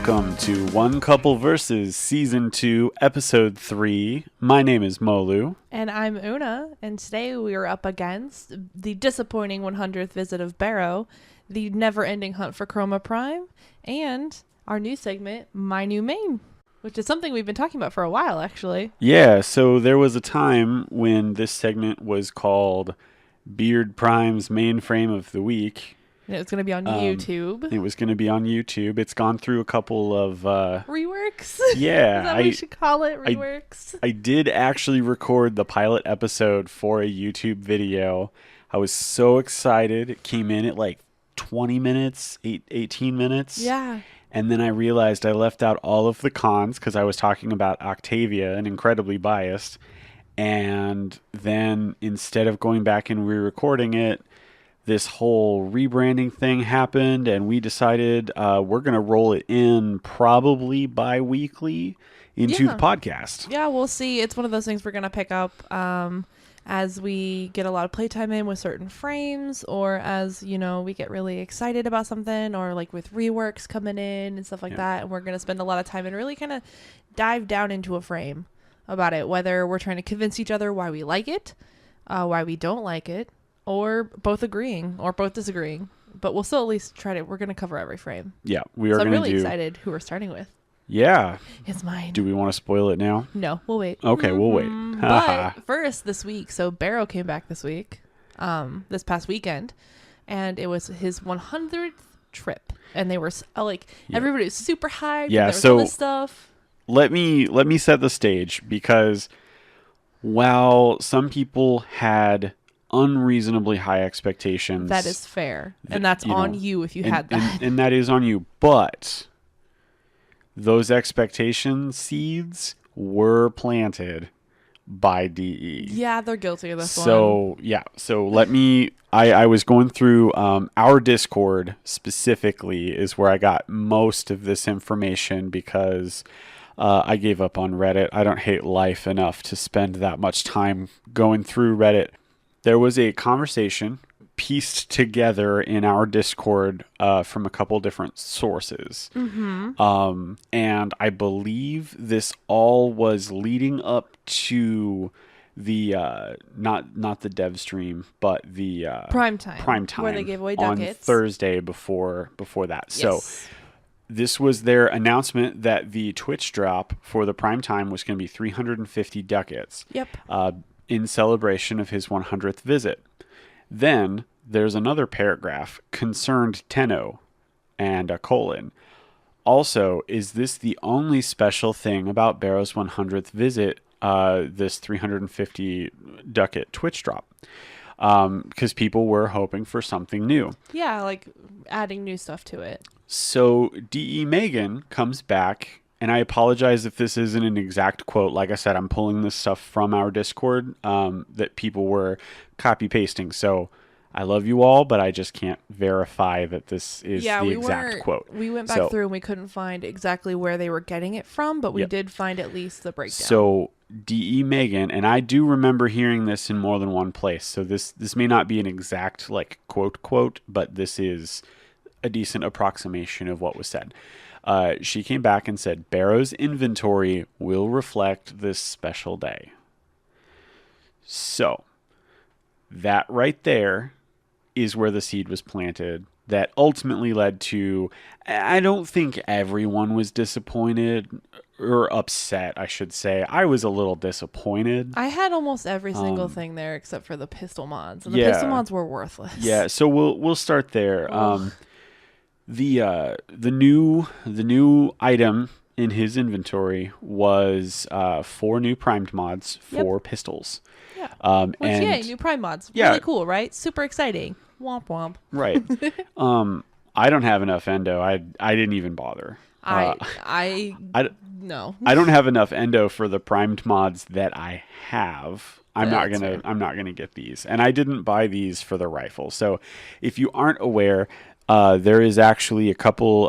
Welcome to One Couple Versus Season 2, Episode 3. My name is Molu. And I'm Oona, and today we are up against the disappointing 100th visit of Barro, the never-ending hunt for Chroma Prime, and our new segment, My New Main, which is something we've been talking about for a while, actually. Yeah, so there was a time when this segment was called Beard Prime's Mainframe of the Week. And it's going to be on YouTube. It was going to be on YouTube. It's gone through a couple of... reworks? Yeah. Is that what we should call it? Reworks? I did actually record the pilot episode for a YouTube video. I was so excited. It came in at like 20 minutes, 18 minutes. Yeah. And then I realized I left out all of the cons because I was talking about Octavia and incredibly biased. And then instead of going back and re-recording it, this whole rebranding thing happened, and we decided we're going to roll it in probably bi-weekly into the podcast. Yeah, we'll see. It's one of those things we're going to pick up as we get a lot of playtime in with certain frames, or as, you know, we get really excited about something, or like with reworks coming in and stuff like that. And we're going to spend a lot of time and really kind of dive down into a frame about it, whether we're trying to convince each other why we like it, why we don't like it, or both agreeing or both disagreeing. But we'll still at least try to, we're going to cover every frame. Yeah, we are going to I'm really excited who we're starting with. Yeah. It's mine. Do we want to spoil it now? No, we'll wait. Okay, we'll wait. But first this week, so Barro came back this week, this past weekend, and it was his 100th trip. And they were everybody was super hyped. Yeah, there was so all this stuff. Let me set the stage, because while some people had unreasonably high expectations, that is fair, and that's on you if you had that, and that is on you. But those expectation seeds were planted by DE. Yeah, they're guilty of this one. So let me. I was going through our Discord specifically is where I got most of this information, because I gave up on Reddit. I don't hate life enough to spend that much time going through Reddit. There was a conversation pieced together in our Discord from a couple different sources. Mm-hmm. And I believe this all was leading up to the not the dev stream, but the prime time where they gave away ducats on Thursday before that. Yes. So this was their announcement that the Twitch drop for the prime time was going to be 350 ducats. Yep. In celebration of his 100th visit. Then there's another paragraph concerned Tenno and a colon. Also, is this the only special thing about Barro's 100th visit, this 350 ducat Twitch drop? Because people were hoping for something new. Yeah, like adding new stuff to it. So D.E. Megan comes back, and I apologize if this isn't an exact quote. Like I said, I'm pulling this stuff from our Discord that people were copy-pasting. So I love you all, but I just can't verify that this is the exact quote. We went back through and we couldn't find exactly where they were getting it from, but we did find at least the breakdown. So D.E. Megan, and I do remember hearing this in more than one place. So this may not be an exact like quote, but this is a decent approximation of what was said. She came back and said, Barro's inventory will reflect this special day. So that right there is where the seed was planted. That ultimately led to, I don't think everyone was disappointed or upset, I should say. I was a little disappointed. I had almost every single thing there except for the pistol mods. And the pistol mods were worthless. Yeah, so we'll start there. The new item in his inventory was 4 new primed mods for pistols. Yeah. New prime mods. Really cool, right? Super exciting. Womp womp. Right. I don't have enough endo. I didn't even bother. No. I don't have enough endo for the primed mods that I have. I'm not gonna get these, and I didn't buy these for the rifle. So, if you aren't aware, there is actually a couple.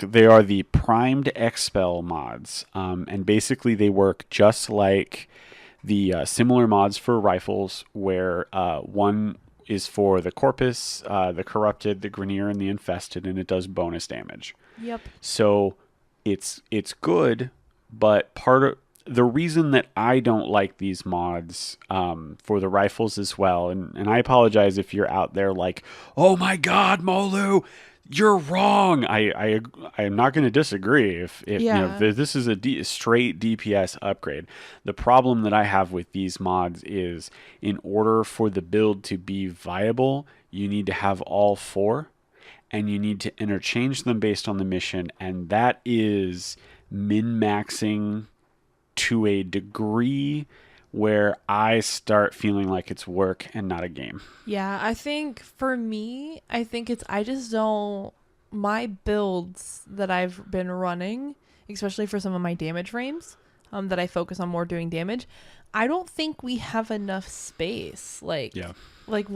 They are the primed expel mods, and basically they work just like the similar mods for rifles, where one is for the Corpus, the Corrupted, the Grineer, and the Infested, and it does bonus damage. Yep. So it's good, but part of the reason that I don't like these mods for the rifles as well, and I apologize if you're out there like, oh my God, Molu, you're wrong. I am not going to disagree if Yeah. if this is a straight DPS upgrade. The problem that I have with these mods is in order for the build to be viable, you need to have all four, and you need to interchange them based on the mission, and that is min-maxing to a degree where I start feeling like it's work and not a game. Yeah, I think for me, I just don't, my builds that I've been running, especially for some of my damage frames, that I focus on more doing damage, I don't think we have enough space. Yeah. Like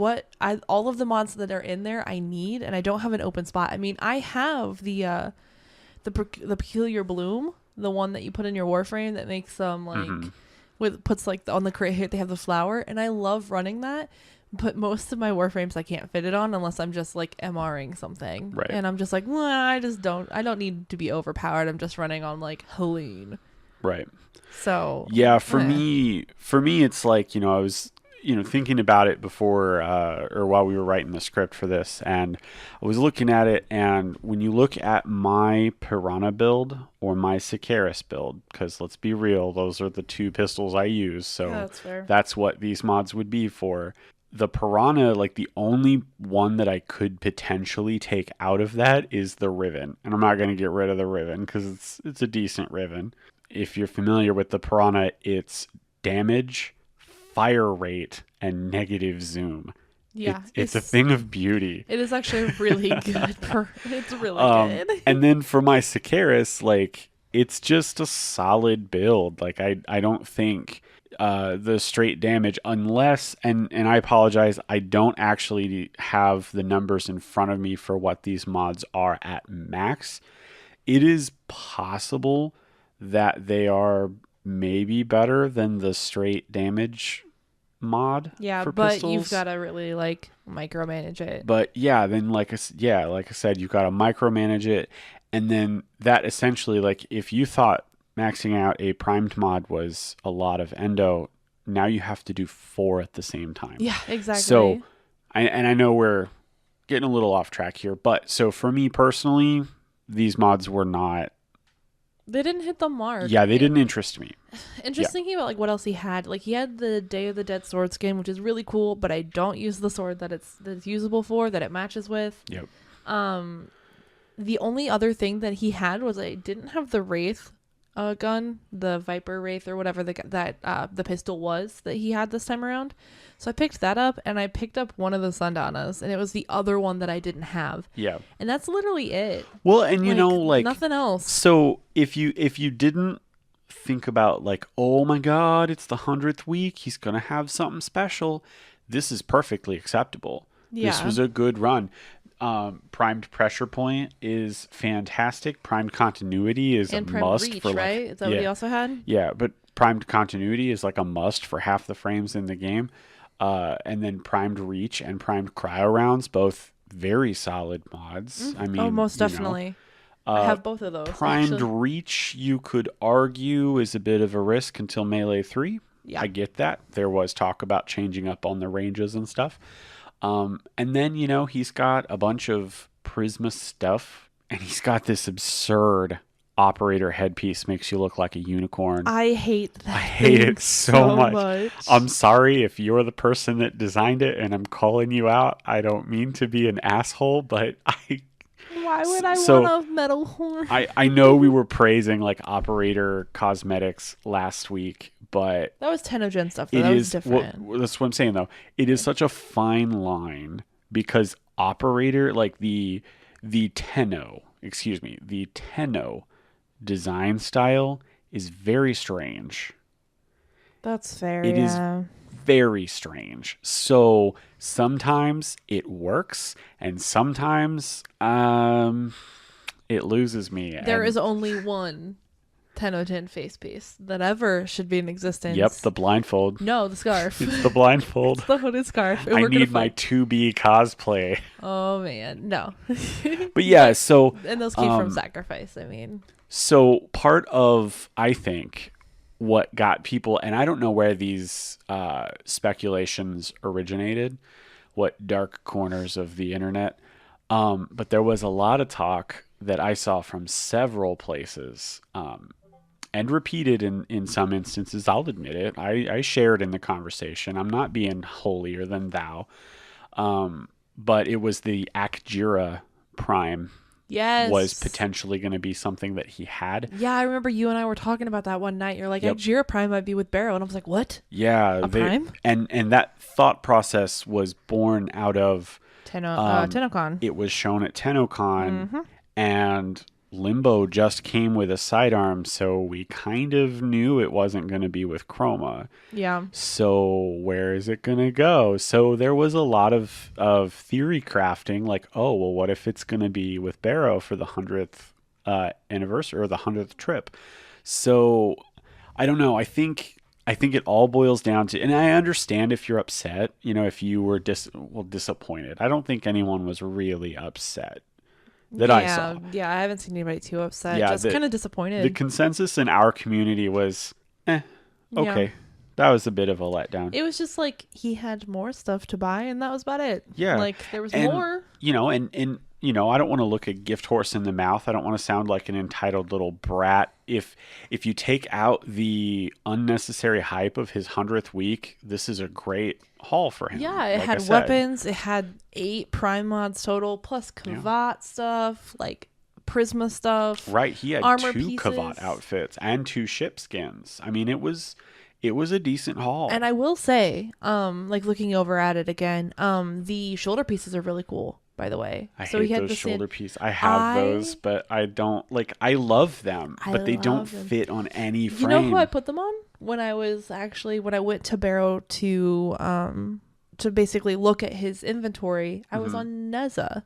all of the mods that are in there I need, and I don't have an open spot. I mean, I have the peculiar bloom, the one that you put in your Warframe that makes them puts like on the crate hit, they have the flower, and I love running that. But most of my Warframes I can't fit it on unless I'm just like MRing something. Right. And I'm just like, well, I don't need to be overpowered. I'm just running on like Helene. Right. So yeah, for me it's like, I was thinking about it before or while we were writing the script for this, and I was looking at it, and when you look at my Piranha build or my Sicaris build, because let's be real, those are the two pistols I use, so yeah, that's fair. that's what these mods would be for. The Piranha, like the only one that I could potentially take out of that is the Riven, and I'm not going to get rid of the Riven because it's a decent Riven. If you're familiar with the Piranha, it's damage, fire rate, and negative zoom. Yeah, it's a thing of beauty. It is actually really good. It's really good. And then for my Sicaris, like, it's just a solid build. Like, I don't think the straight damage, unless, and I apologize, I don't actually have the numbers in front of me for what these mods are at max. It is possible that they are maybe better than the straight damage mod. Yeah, for but pistols. you've got to really like micromanage it. But yeah, then like I said, you've got to micromanage it, and then that essentially, like, if you thought maxing out a primed mod was a lot of endo, now you have to do 4 at the same time. Yeah, exactly. So, I know we're getting a little off track here, but so for me personally, these mods were not. They didn't hit the mark. Yeah, they didn't interest me. And just thinking about like what else he had, like he had the Day of the Dead sword skin, which is really cool, but I don't use the sword that's usable for, that it matches with. Yep. The only other thing that he had was I didn't have the Wraith gun, the Viper Wraith or whatever the pistol was that he had this time around. So I picked that up, and I picked up one of the Sundanas, and it was the other one that I didn't have. Yeah. And that's literally it. Well, and like nothing else. So if you didn't think about like, oh my God, it's the 100th week, he's gonna have something special, this is perfectly acceptable. Yeah. This was a good run. Primed pressure point is fantastic. Primed continuity is and a primed must reach, for, like, right? Is that what he also had? Yeah, but primed continuity is like a must for half the frames in the game. And then primed reach and primed cryo rounds, both very solid mods. I mean, most definitely. I have both of those. Primed actually. reach, you could argue, is a bit of a risk until Melee 3. Yeah. I get that. There was talk about changing up on the ranges and stuff. And then, he's got a bunch of Prisma stuff, and he's got this absurd operator headpiece, makes you look like a unicorn. I hate that. I hate it so much. I'm sorry if you're the person that designed it and I'm calling you out. I don't mean to be an asshole, but why would I want a metal horn? I know we were praising like operator cosmetics last week, but that was Tennogen stuff. That was different. Well, that's what I'm saying though. It is such a fine line because operator, like the Tenno design style is very strange. That's fair. It is very strange. So sometimes it works, and sometimes it loses me. There is only one Tenno face piece that ever should be in existence. Yep, the blindfold. No, the scarf. It's the blindfold. It's the hooded scarf. I need my 2B cosplay. Oh man, no. But yeah, so and those came from sacrifice. I mean, so part of, I think, what got people, and I don't know where these speculations originated, what dark corners of the internet, but there was a lot of talk that I saw from several places, and repeated in some instances. I'll admit it. I shared in the conversation. I'm not being holier than thou. But it was the Akjira Prime. Yes. Was potentially going to be something that he had. Yeah, I remember you and I were talking about that one night. You're like, Yep. Akjira Prime might be with Barro. And I was like, what? Yeah. Prime? And that thought process was born out of... TennoCon. It was shown at TennoCon, and Limbo just came with a sidearm, so we kind of knew it wasn't going to be with Chroma. Yeah. So where is it going to go? So there was a lot of theory crafting, like, oh, well, what if it's going to be with Barro for the 100th anniversary or the 100th trip? So I don't know. I think it all boils down to, and I understand if you're upset, if you were disappointed. I don't think anyone was really upset. I saw. Yeah, I haven't seen anybody too upset. Yeah, just kind of disappointed. The consensus in our community was, okay. Yeah. That was a bit of a letdown. It was just like he had more stuff to buy, and that was about it. Yeah. Like there was more. I don't want to look a gift horse in the mouth. I don't want to sound like an entitled little brat. If you take out the unnecessary hype of his 100th week, this is a great haul for him. Yeah, it had weapons. It had 8 prime mods total, plus Kavat stuff, like Prisma stuff. Right, he had armor 2 pieces. Kavat outfits and 2 ship skins. I mean, it was a decent haul. And I will say, like looking over at it again, the shoulder pieces are really cool. By the way, I hate those shoulder pieces. I have those, but I don't I love them, but they don't fit on any frame. You know who I put them on? When I went to Barro to basically look at his inventory, I was on Neza,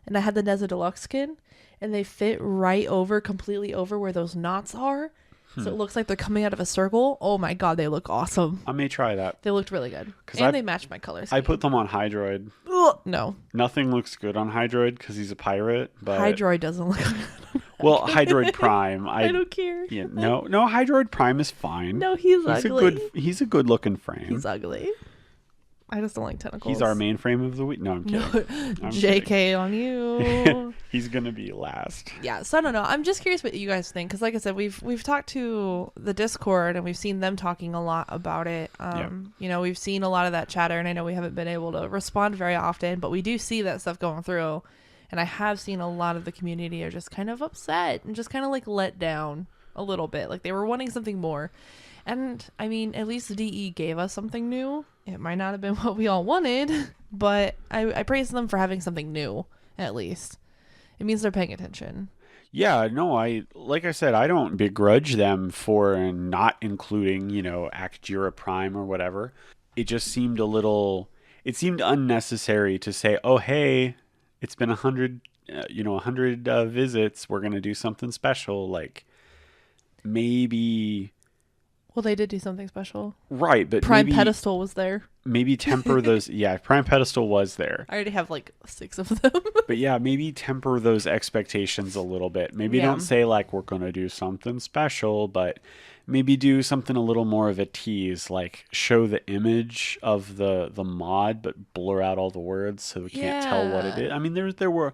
and I had the Neza Deluxe skin, and they fit right over, completely over where those knots are. So it looks like they're coming out of a circle. Oh my god, they look awesome. I may try that. They looked really good. And they match my colors. I put them on Hydroid. No. Nothing looks good on Hydroid because he's a pirate. But Hydroid doesn't look good. Well, Hydroid Prime. I don't care. Yeah, no, Hydroid Prime is fine. No, he's ugly. He's a good looking frame. He's ugly. I just don't like tentacles. He's our mainframe of the week. No, I'm kidding. I'm JK kidding. on you. He's gonna be last. Yeah, so I don't know. I'm just curious what you guys think, because like I said, we've talked to the Discord and we've seen them talking a lot about it. We've seen a lot of that chatter, and I know we haven't been able to respond very often, but we do see that stuff going through, and I have seen a lot of the community are just kind of upset and just kind of like let down a little bit, like they were wanting something more. And I mean, at least DE gave us something new. It might not have been what we all wanted, but I praise them for having something new, at least. It means they're paying attention. Yeah, no, like I said, I don't begrudge them for not including, Akjira Prime or whatever. It just seemed it seemed unnecessary to say, oh, hey, it's been 100 visits. We're going to do something special. Like, maybe... Well, they did do something special. Right, but Prime Pedestal was there. Maybe temper those... Yeah, Prime Pedestal was there. I already have like 6 of them. But yeah, maybe temper those expectations a little bit. Maybe don't say like, we're going to do something special, but maybe do something a little more of a tease, like show the image of the mod, but blur out all the words so we can't tell what it is. I mean, there were,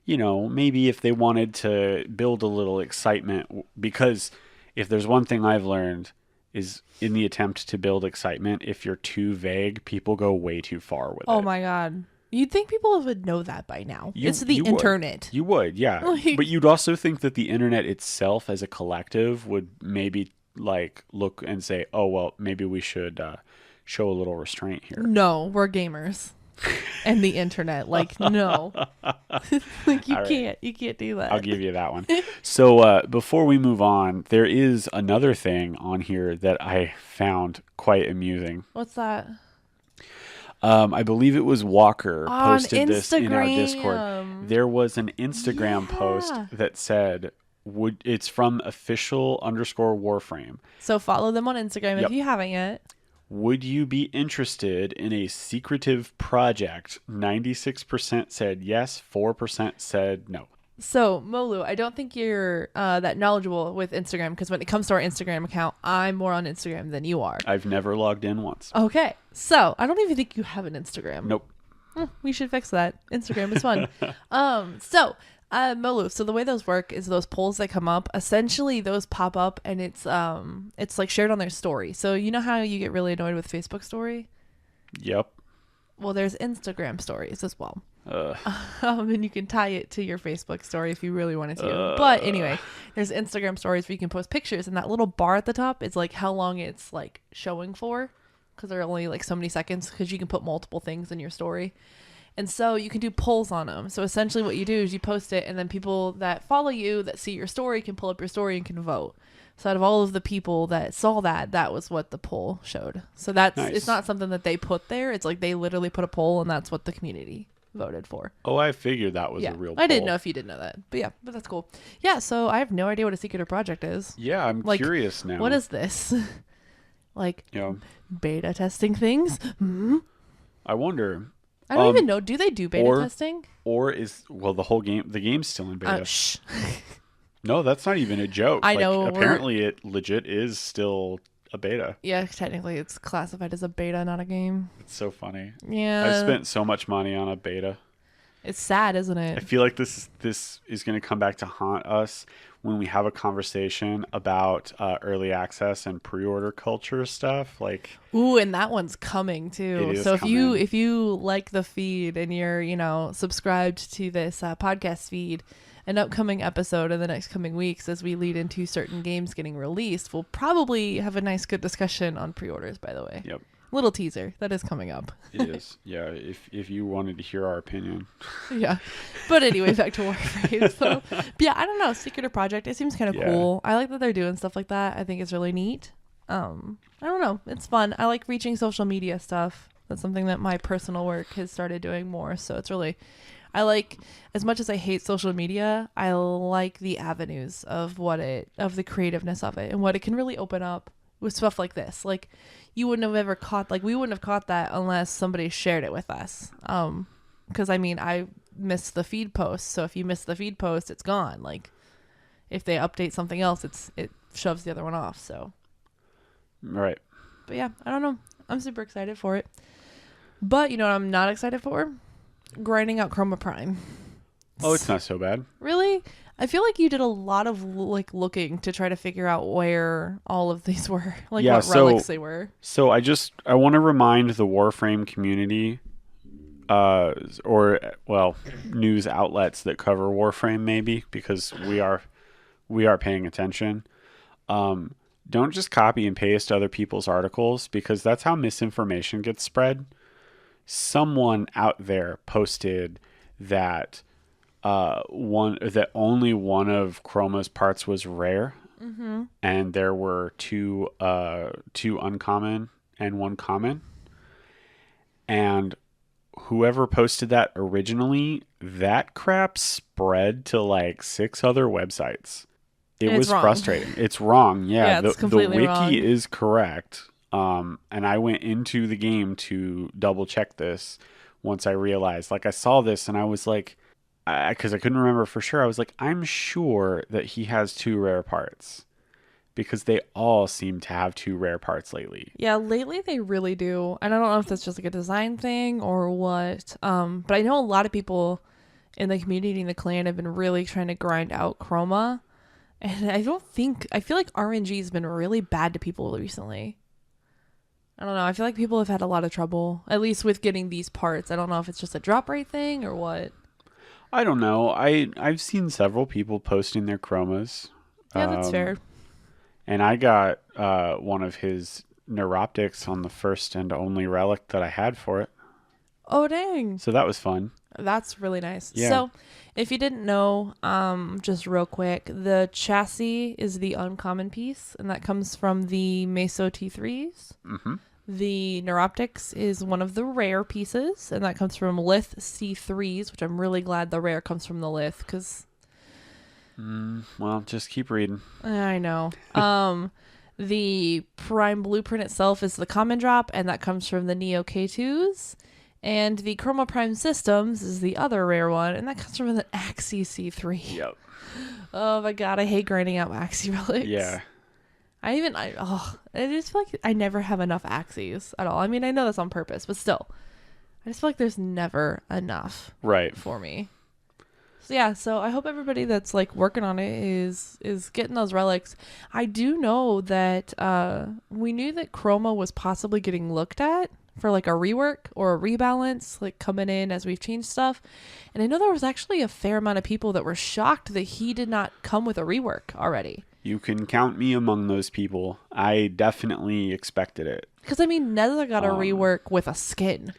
maybe if they wanted to build a little excitement, because if there's one thing I've learned is in the attempt to build excitement, if you're too vague, people go way too far with it. Oh my god. You'd think people would know that by now. It's the internet. You would, yeah. But you'd also think that the internet itself as a collective would maybe like look and say, oh, well, maybe we should show a little restraint here. No, we're gamers. And the internet, like, no. Like, you can't do that. I'll give you that one. So before we move on, there is another thing on here that I found quite amusing. What's that? I believe it was Walker posted on this in our Instagram. Discord. There was an Instagram post that said, It's from official_Warframe. So follow them on Instagram Yep. if you haven't yet. Would you be interested in a secretive project? 96% said yes, 4% said no. So, Molu, I don't think you're that knowledgeable with Instagram because when it comes to our Instagram account, I'm more on Instagram than you are. I've never logged in once. Okay. So, I don't even think you have an Instagram. Nope. We should fix that. Instagram is fun. Molu, so the way those work is those polls that come up, essentially those pop up and it's like shared on their story. So, you know how you get really annoyed with Facebook story? Yep. Well, there's Instagram stories as well. And you can tie it to your Facebook story if you really wanted to. But anyway, there's Instagram stories where you can post pictures, and that little bar at the top is like how long it's like showing for, because they're only like so many seconds, because you can put multiple things in your story. And so you can do polls on them. So essentially what you do is you post it, and then people that follow you that see your story can pull up your story and can vote. So out of all of the people that saw that, that was what the poll showed. So that's Nice. It's not something that they put there. It's like they literally put a poll, and that's what the community voted for. Oh, I figured that was a real poll. I didn't know if you didn't know that. But that's cool. Yeah, so I have no idea what a secretive project is. Yeah, I'm Like, curious now. What is this? Like Yeah. beta testing things? I wonder. I don't even know. Do they do beta testing? Or the game's still in beta. Shh. No, that's not even a joke. I know. Apparently it legit is still a beta. Yeah, technically it's classified as a beta, not a game. It's so funny. Yeah. I've spent so much money on a beta. It's sad, isn't I it? feel like this is going to come back to haunt us when we have a conversation about early access and pre-order culture stuff. Like, ooh, and that one's coming too. It is So coming. if you like the feed and you're subscribed to this podcast feed, an upcoming episode in the next coming weeks as we lead into certain games getting released, we'll probably have a nice good discussion on pre-orders. By the way, Yep. Little teaser that is coming up. It is. Yeah. If you wanted to hear our opinion. Yeah. But anyway, back to Warframe. So, yeah, I don't know. Secretive project. It seems kind of cool. I like that they're doing stuff like that. I think it's really neat. I don't know. It's fun. I like reaching social media stuff. That's something that my personal work has started doing more. So it's really, I like, as much as I hate social media, I like the avenues of of the creativeness of it and what it can really open up with stuff like this. Like, you wouldn't have ever caught, like, we wouldn't have caught that unless somebody shared it with us. Because I missed the feed post. So if you miss the feed post, it's gone. Like, if they update something else, it shoves the other one off. So, Right. but yeah, I don't know. I'm super excited for it. But you know what I'm not excited for? Grinding out Chroma Prime. Oh, it's not so bad. Really? I feel like you did a lot of looking to try to figure out where all of these were, like Yeah, what relics they were. So I want to remind the Warframe community, news outlets that cover Warframe maybe, because we are paying attention. Don't just copy and paste other people's articles, because that's how misinformation gets spread. Someone out there posted that only one of Chroma's parts was rare, and there were two uncommon and one common. And whoever posted that originally, that crap spread to like 6 other websites. It was frustrating. It's wrong. Yeah, it's completely the wiki wrong. is correct. And I went into the game to double check this once I realized, like, I saw this and I was like, because I couldn't remember for sure. I was like, I'm sure that he has 2 rare parts, because they all seem to have 2 rare parts lately. Yeah, lately they really do. And I don't know if that's just like a design thing or what. But I know a lot of people in the community and the clan have been really trying to grind out Chroma. And I feel like RNG has been really bad to people recently. I don't know. I feel like people have had a lot of trouble, at least with getting these parts. I don't know if it's just a drop rate thing or what. I don't know. I've seen several people posting their chromas. Yeah, that's fair. And I got one of his neuroptics on the first and only relic that I had for it. Oh, dang. So that was fun. That's really nice. Yeah. So, if you didn't know, just real quick, the chassis is the uncommon piece, and that comes from the Meso T3s. Mm-hmm. The Neuroptics is one of the rare pieces, and that comes from Lith C3s, which I'm really glad the rare comes from the Lith, because Well, just keep reading. I know. The Prime blueprint itself is the common drop, and that comes from the Neo K2s. And the Chroma Prime Systems is the other rare one, and that comes from the Axie C3. Yep. Oh my god, I hate grinding out Axie relics. Yeah. I just feel like I never have enough Axies at all. I mean, I know that's on purpose, but still. I just feel like there's never enough Right. for me. So yeah, so I hope everybody that's like working on it is getting those relics. I do know that we knew that Chroma was possibly getting looked at for like a rework or a rebalance, like coming in as we've changed stuff. And I know there was actually a fair amount of people that were shocked that he did not come with a rework already. You can count me among those people. I definitely expected it. Because I mean, Neza got a rework with a skin.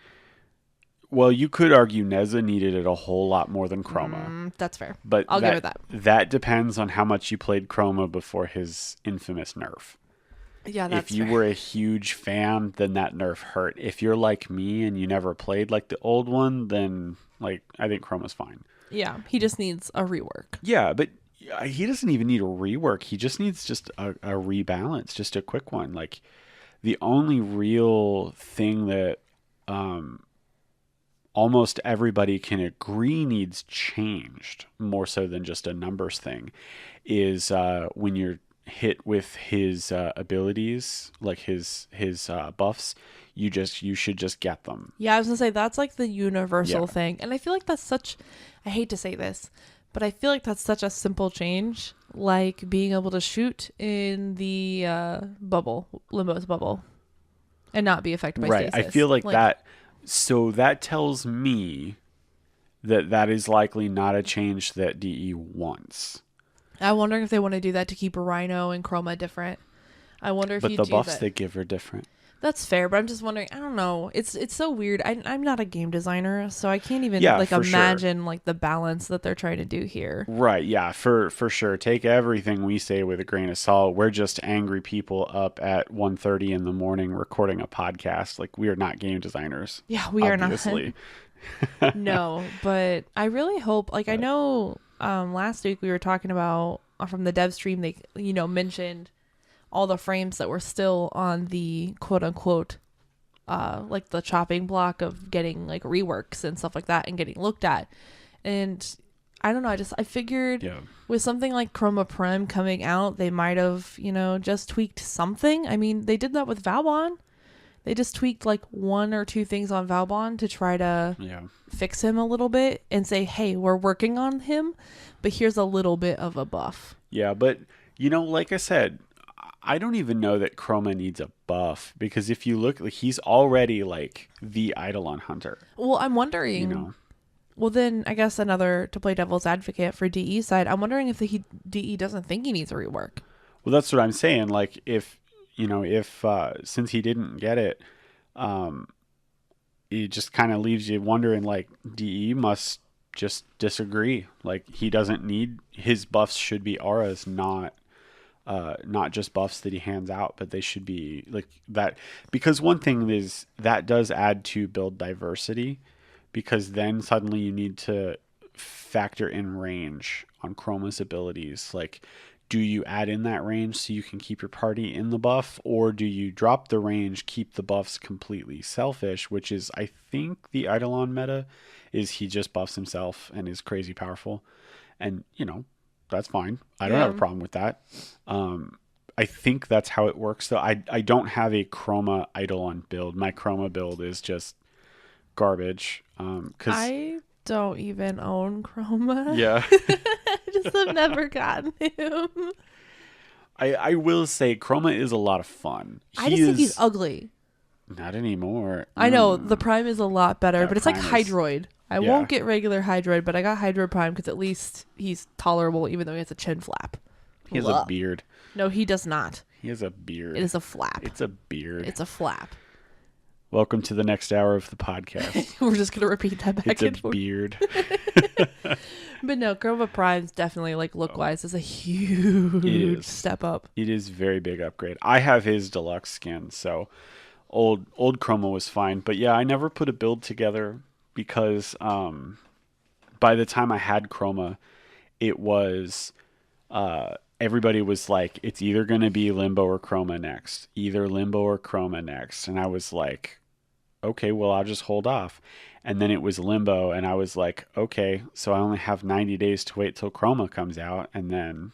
Well, you could argue Neza needed it a whole lot more than Chroma. That's fair. But I'll give it that. That depends on how much you played Chroma before his infamous nerf. Yeah, that's If you fair. were a huge fan, then that nerf hurt. If you're like me and you never played like the old one, then like I think Chroma's fine. Yeah, he just needs a rework. Yeah, but he doesn't even need a rework. He just needs just a rebalance, just a quick one. Like the only real thing that almost everybody can agree needs changed, more so than just a numbers thing, is when you're hit with his abilities, like his buffs, you should just get them. Yeah, I was gonna say that's like the universal Yeah. thing, and I feel like that's such. I hate to say this, but I feel like that's such a simple change, like being able to shoot in the Limbo's bubble, and not be affected by Right. stasis. I feel like that. So that tells me that is likely not a change that DE wants. I'm wondering if they want to do that to keep Rhino and Chroma different. I wonder if But you the do buffs that. they give are different. That's fair, but I'm just wondering. I don't know. It's so weird. I'm not a game designer, so I can't even Yeah, for sure. imagine like the balance that they're trying to do here. Right, yeah, for sure. Take everything we say with a grain of salt. We're just angry people up at 1:30 in the morning recording a podcast. Like, we are not game designers. Yeah, we are not. Obviously. No, but I really hope. Like, I know last week we were talking about from the dev stream. They mentioned all the frames that were still on the quote unquote like the chopping block of getting like reworks and stuff like that and getting looked at. And I don't know, I figured with something like Chroma Prime coming out, they might have, just tweaked something. I mean, they did that with Valbon. They just tweaked like one or two things on Valbon to try to fix him a little bit and say, hey, we're working on him, but here's a little bit of a buff. Yeah, but like I said, I don't even know that Chroma needs a buff, because if you look, like, he's already like the Eidolon hunter. Well, I'm wondering. Well, then I guess to play devil's advocate for DE side, I'm wondering if the DE doesn't think he needs a rework. Well, that's what I'm saying. Like, if since he didn't get it, it just kind of leaves you wondering, like, DE must just disagree. Like, he doesn't need, his buffs should be auras, not just buffs that he hands out, but they should be like that. Because one thing is that does add to build diversity, because then suddenly you need to factor in range on Chroma's abilities. Like, do you add in that range so you can keep your party in the buff, or do you drop the range, keep the buffs completely selfish, which is, I think, the Eidolon meta, is he just buffs himself and is crazy powerful. And, that's fine. I don't have a problem with that. I think that's how it works, though. I don't have a Chroma Eidolon build. My Chroma build is just garbage. I don't even own Chroma. Yeah. I just have never gotten him. I will say Chroma is a lot of fun. I just think he's ugly. Not anymore. I know the Prime is a lot better, but it's like Prime is- Hydroid. I won't get regular Hydroid, but I got Hydroid Prime because at least he's tolerable, even though he has a chin flap. He has a beard. No, he does not. He has a beard. It is a flap. It's a beard. It's a flap. Welcome to the next hour of the podcast. We're just gonna repeat that back and It's a forth. beard. But no, Chroma Prime's definitely, like, look wise, is a huge step up. It is very big upgrade. I have his deluxe skin, so old Chroma was fine. But yeah, I never put a build together because by the time I had Chroma, it was everybody was like, it's either going to be Limbo or Chroma next, either Limbo or Chroma next. And I was like, okay, well, I'll just hold off. And then it was Limbo, and I was like, okay, so I only have 90 days to wait till Chroma comes out. And then,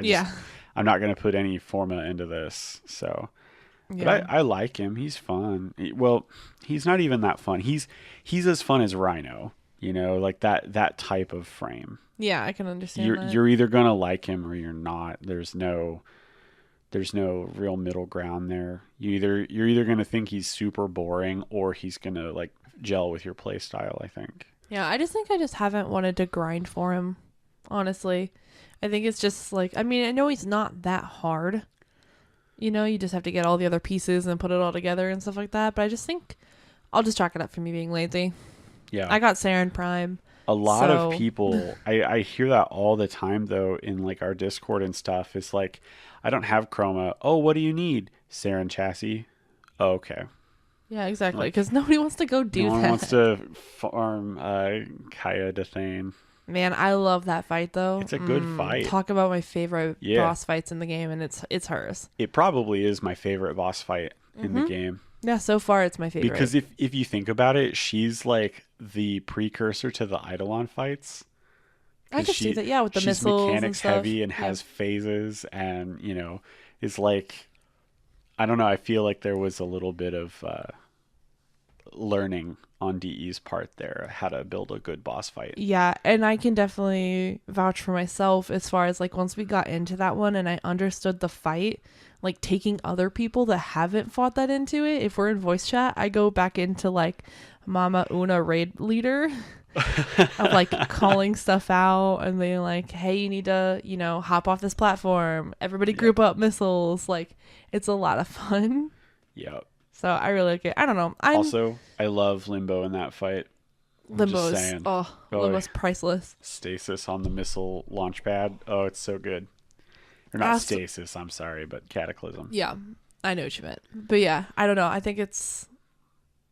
Yeah. I'm not going to put any Forma into this. So, but Yeah. I like him. He's fun. Well, he's not even that fun. He's as fun as Rhino, like that type of frame. Yeah, I can understand You're that. you're either going to like him or you're not. There's no real middle ground there. You're either going to think he's super boring or he's going to like gel with your play style, I think. Yeah, I just think I just haven't wanted to grind for him, honestly. I think it's just like, I mean, I know he's not that hard. You just have to get all the other pieces and put it all together and stuff like that. But I just think I'll just chalk it up for me being lazy. Yeah. I got Saren Prime. A lot So- of people, I hear that all the time though in like our Discord and stuff. It's like, I don't have Chroma. Oh, what do you need? Saren chassis. Oh, okay. Yeah, exactly. Like, Because nobody wants to go do no one that. wants to farm Kaya Dethane. Man, I love that fight though. It's a good fight. Talk about my favorite Yeah. boss fights in the game, and it's hers. It probably is my favorite boss fight in the game. Yeah, so far it's my favorite. Because if you think about it, she's like the precursor to the Eidolon fights. I could see that, with the she's missiles and mechanics stuff. heavy and Yeah. has phases, and is like, I don't know. I feel like there was a little bit of learning on DE's part there, how to build a good boss fight. Yeah, and I can definitely vouch for myself as far as like once we got into that one and I understood the fight, like taking other people that haven't fought that into it. If we're in voice chat, I go back into like Mama Una raid leader of like calling stuff out and being like, hey, you need to, hop off this platform. Everybody group up missiles. Like, it's a lot of fun. Yeah. So I really like it. I don't know. Also, I love Limbo in that fight. Limbo's saying. Limbo's priceless. Stasis on the missile launch pad. Oh, it's so good. Or not stasis, I'm sorry, but Cataclysm. Yeah, I know what you meant. But yeah, I don't know. I think it's,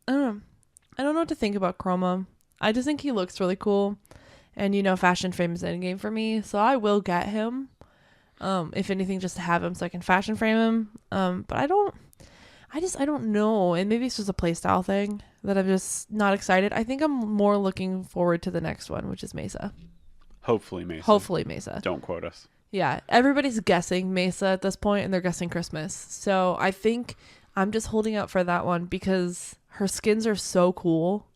I don't know. I don't know what to think about Chroma. I just think he looks really cool. And Fashion Frame is endgame for me. So I will get him. If anything, just to have him so I can fashion frame him. But I don't know. And maybe it's just a playstyle thing that I'm just not excited. I think I'm more looking forward to the next one, which is Mesa. Hopefully Mesa. Hopefully Mesa. Don't quote us. Yeah, everybody's guessing Mesa at this point, and they're guessing Christmas. So I think I'm just holding out for that one because her skins are so cool.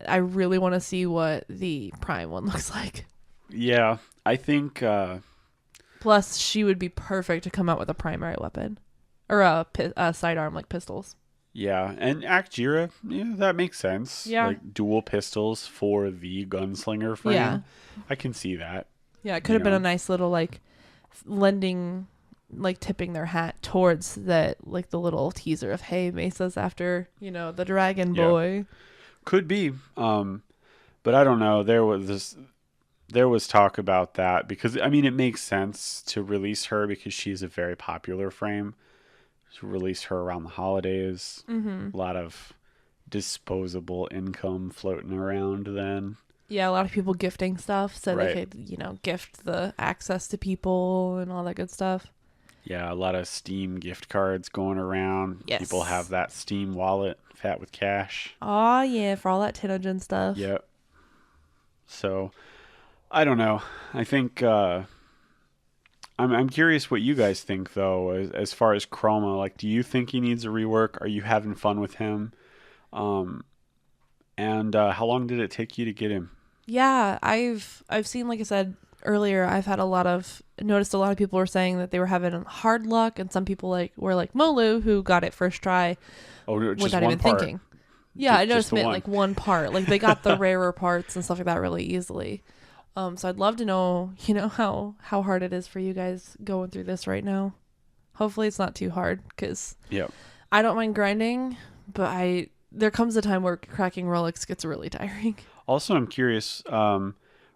I really want to see what the Prime one looks like. Yeah, I think... Plus, she would be perfect to come out with a primary weapon. Or a sidearm, like pistols. Yeah, and Akjira, that makes sense. Yeah. Like dual pistols for the gunslinger frame. Yeah. I can see that. Yeah, it could have been a nice little, like, lending, like, tipping their hat towards that, like, the little teaser of, hey, Mesa's after, the dragon boy. Could be. But I don't know. There was talk about that because, I mean, it makes sense to release her because she's a very popular frame. To release her around the holidays. Mm-hmm. A lot of disposable income floating around then. Yeah, a lot of people gifting stuff so Right. they could, gift the access to people and all that good stuff. Yeah, a lot of Steam gift cards going around. Yes. People have that Steam wallet fat with cash. Oh, yeah, for all that Tennogen stuff. Yep. So, I don't know. I think I'm curious what you guys think though, as far as Chroma. Like, do you think he needs a rework? Are you having fun with him? And how long did it take you to get him? Yeah, I've seen, like I said earlier, I've had noticed a lot of people were saying that they were having hard luck, and some people were like Molu, who got it first try Just without one even part. thinking. Yeah, I Just noticed the meant one. like one part. Like they got the rarer parts and stuff like that really easily. So I'd love to know, how hard it is for you guys going through this right now. Hopefully it's not too hard because Yep. I don't mind grinding, but there comes a time where cracking relics gets really tiring. Also, I'm curious.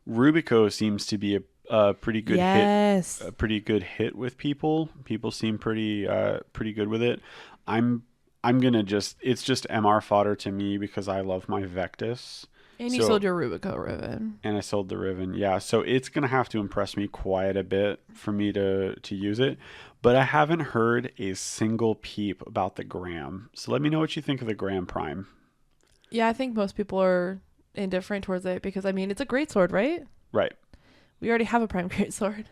Rubico seems to be a pretty good Yes. hit. A pretty good hit with people. People seem pretty good with it. I'm gonna it's just MR fodder to me because I love my Vectus. And you sold your Rubico ribbon. And I sold the ribbon. Yeah, so it's going to have to impress me quite a bit for me to use it. But I haven't heard a single peep about the Gram. So let me know what you think of the Gram Prime. Yeah, I think most people are indifferent towards it because, I mean, it's a greatsword, right? Right. We already have a Prime greatsword.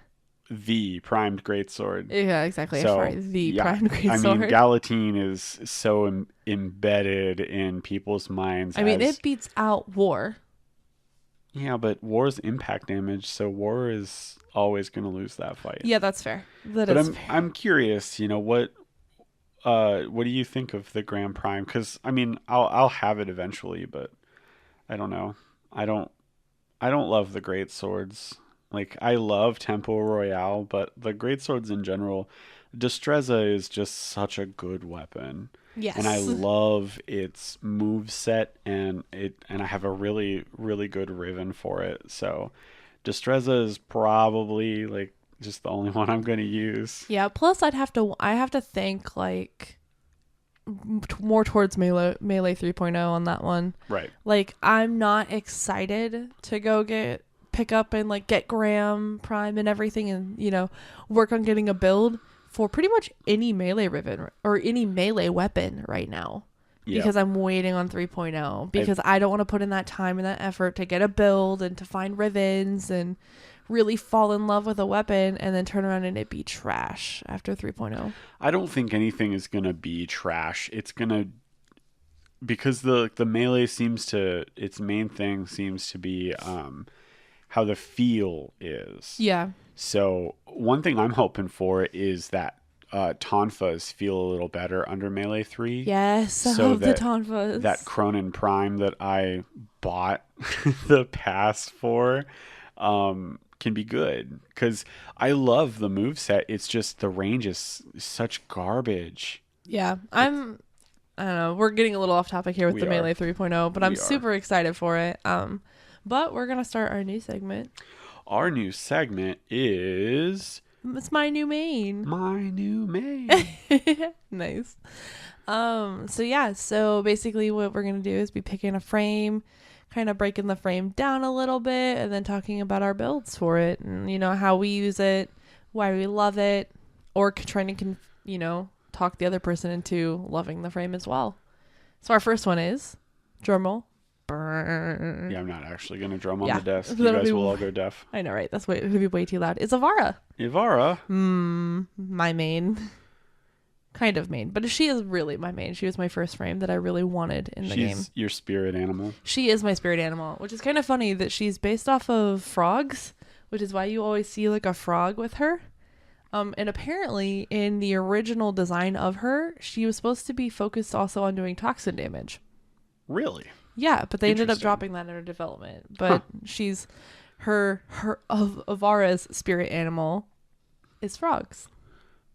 The primed greatsword. Yeah, exactly. So, Primed greatsword. I mean, Galatine is so embedded in people's minds. I mean, it beats out War. Yeah, but War's impact damage, so War is always going to lose that fight. Yeah, that's fair. But I'm curious, what do you think of the Grand Prime? Because I mean, I'll have it eventually, but I don't know. I don't love the great swords. Like, I love Tempo Royale, but the great swords in general, Destreza is just such a good weapon. Yes. And I love its move set, and I have a really, really good Riven for it. So Destreza is probably like just the only one I'm going to use. Yeah, plus I have to think like more towards melee 3.0 on that one. Right. Like, I'm not excited to go pick up and like get Graham Prime and everything and work on getting a build for pretty much any melee ribbon or any melee weapon right now. Yep. Because I'm waiting on 3.0 because I don't want to put in that time and that effort to get a build and to find ribbons and really fall in love with a weapon and then turn around and it be trash after 3.0. I don't think anything is going to be trash. It's going to, because the melee its main thing seems to be how the feel is. Yeah. So one thing I'm hoping for is that Tonfas feel a little better under Melee 3. Yes, I love the Tonfas. That Cronin Prime that I bought the pass for can be good. Because I love the moveset. It's just the range is such garbage. Yeah, I don't know. We're getting a little off topic here with the Melee 3.0, but I'm super excited for it. But we're going to start our new segment. Our new segment is... It's my new main. My new main. Nice. So basically what we're going to do is be picking a frame, kind of breaking the frame down a little bit, and then talking about our builds for it and, how we use it, why we love it, or trying to, talk the other person into loving the frame as well. So our first one is, drumroll. Burn. Yeah, I'm not actually going to drum on the desk. You guys will all go deaf. I know, right? It's going to be way too loud. It's Ivara. Ivara? My main. Kind of main. But she is really my main. She was my first frame that I really wanted in the game. She's your spirit animal. She is my spirit animal, which is kind of funny that she's based off of frogs, which is why you always see like a frog with her. And apparently in the original design of her, she was supposed to be focused also on doing toxin damage. Really? Yeah, but they ended up dropping that in her development. But she's Ivara's spirit animal is frogs.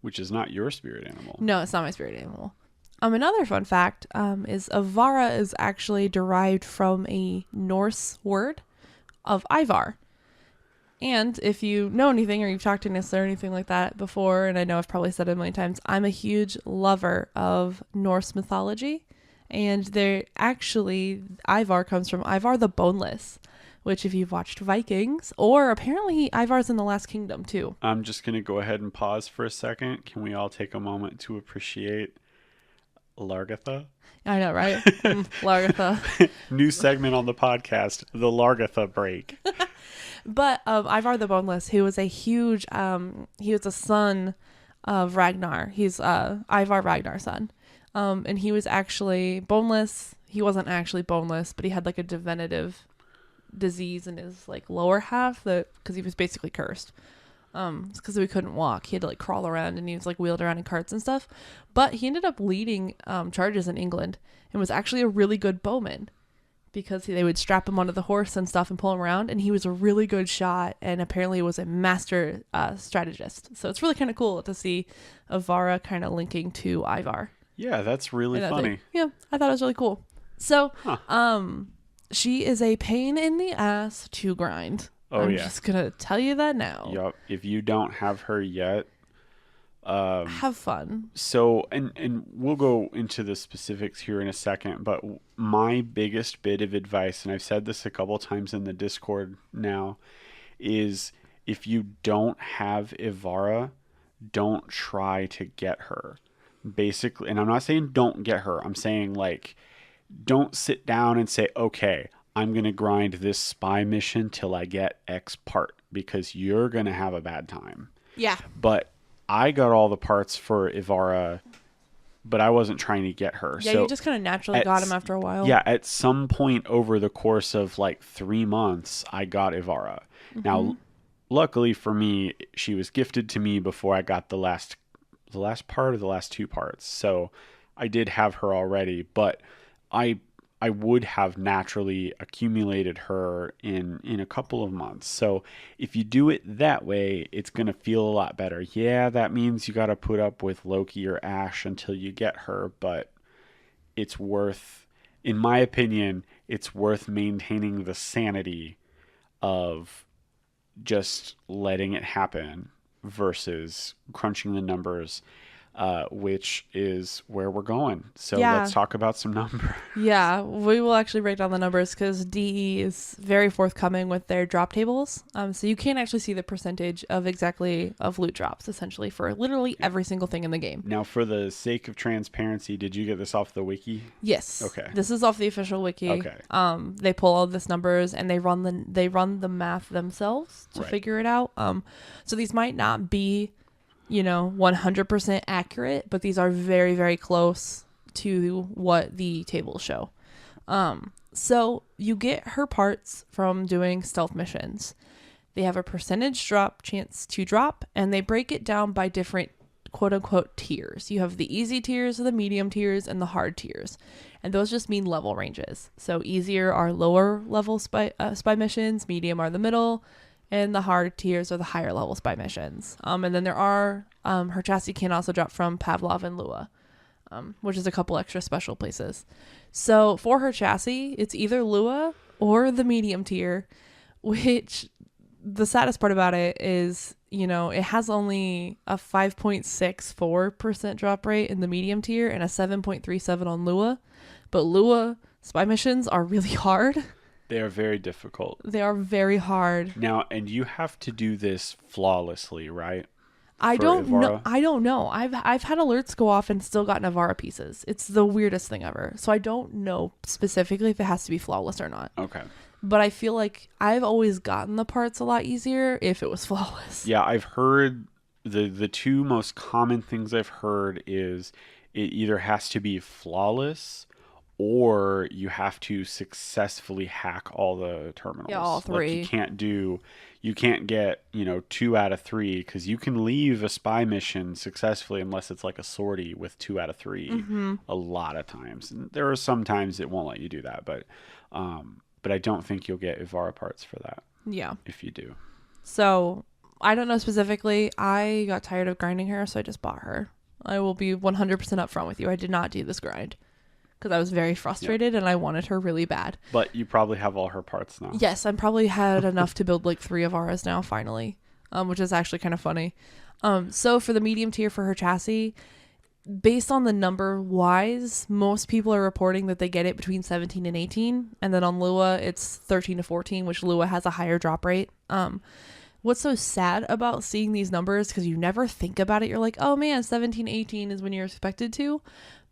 Which is not your spirit animal. No, it's not my spirit animal. Another fun fact is Ivara is actually derived from a Norse word of Ivar. And if you know anything or you've talked to Nissa or anything like that before, and I know I've probably said it a million times, I'm a huge lover of Norse mythology. And Ivar comes from Ivar the Boneless, which if you've watched Vikings, or apparently Ivar's in the Last Kingdom too. I'm just going to go ahead and pause for a second. Can we all take a moment to appreciate Largatha? I know, right? Largatha. New segment on the podcast, the Largatha break. But Ivar the Boneless, who was a huge, he was a son of Ragnar. He's Ivar Ragnar's son. And he was actually boneless. He wasn't actually boneless, but he had like a definitive disease in his like lower half because he was basically cursed. It's because he couldn't walk. He had to like crawl around and he was like wheeled around in carts and stuff. But he ended up leading charges in England and was actually a really good bowman because they would strap him onto the horse and stuff and pull him around. And he was a really good shot and apparently was a master strategist. So it's really kind of cool to see Ivara kind of linking to Ivar. Yeah, that's really funny. Yeah, I thought it was really cool. So, she is a pain in the ass to grind. I'm just going to tell you that now. Yep. If you don't have her yet, Have fun. So, and we'll go into the specifics here in a second, but my biggest bit of advice, and I've said this a couple times in the Discord now, is if you don't have Ivara, don't try to get her. Basically, and I'm not saying don't get her. I'm saying like don't sit down and say, okay, I'm going to grind this spy mission till I get X part because you're going to have a bad time. Yeah. But I got all the parts for Ivara, but I wasn't trying to get her. Yeah, so you just kind of naturally got him after a while. Yeah, at some point over the course of like 3 months, I got Ivara. Now, luckily for me, she was gifted to me before I got the last part of the last 2 parts. So I did have her already, but I would have naturally accumulated her in a couple of months. So if you do it that way, it's going to feel a lot better. Yeah, that means you got to put up with Loki or Ash until you get her, but it's worth, in my opinion, it's worth maintaining the sanity of just letting it happen versus crunching the numbers, which is where we're going. So let's talk about some numbers. Yeah, we will actually break down the numbers because DE is very forthcoming with their drop tables. So you can actually see the percentage of loot drops essentially for literally every single thing in the game. Now, for the sake of transparency, did you get this off the wiki? Yes. Okay. This is off the official wiki. Okay. They pull all this numbers and they run the math themselves to figure it out. So these might not be 100% accurate, but these are very, very close to what the tables show. So you get her parts from doing stealth missions. They have a percentage drop chance to drop, and they break it down by different quote unquote tiers. You have the easy tiers, the medium tiers, and the hard tiers. And those just mean level ranges. So easier are lower level spy missions, medium are the middle, and the hard tiers are the higher level spy missions. And then there are, her chassis can also drop from Pavlov and Lua, which is a couple extra special places. So for her chassis, it's either Lua or the medium tier, which the saddest part about it is, it has only a 5.64% drop rate in the medium tier and a 7.37 on Lua. But Lua spy missions are really hard. They are very difficult. They are very hard. Now, and you have to do this flawlessly, right? I don't know. I've had alerts go off and still gotten Ivara pieces. It's the weirdest thing ever. So I don't know specifically if it has to be flawless or not. Okay. But I feel like I've always gotten the parts a lot easier if it was flawless. Yeah, I've heard the 2 most common things I've heard is it either has to be flawless or you have to successfully hack all the terminals. Yeah, all 3. Like you can't get, 2 out of 3 because you can leave a spy mission successfully unless it's like a sortie with 2 out of 3 a lot of times. And there are some times it won't let you do that, but I don't think you'll get Ivara parts for that. Yeah. If you do. So I don't know specifically. I got tired of grinding her, so I just bought her. I will be 100% upfront with you. I did not do this grind because I was very frustrated and I wanted her really bad. But you probably have all her parts now. Yes, I'm probably had enough to build like 3 of ours now finally, which is actually kind of funny. So for the medium tier for her chassis, based on the number wise, most people are reporting that they get it between 17 and 18. And then on Lua, it's 13 to 14, which Lua has a higher drop rate. What's so sad about seeing these numbers, because you never think about it, you're like, oh man, 17, 18 is when you're expected to.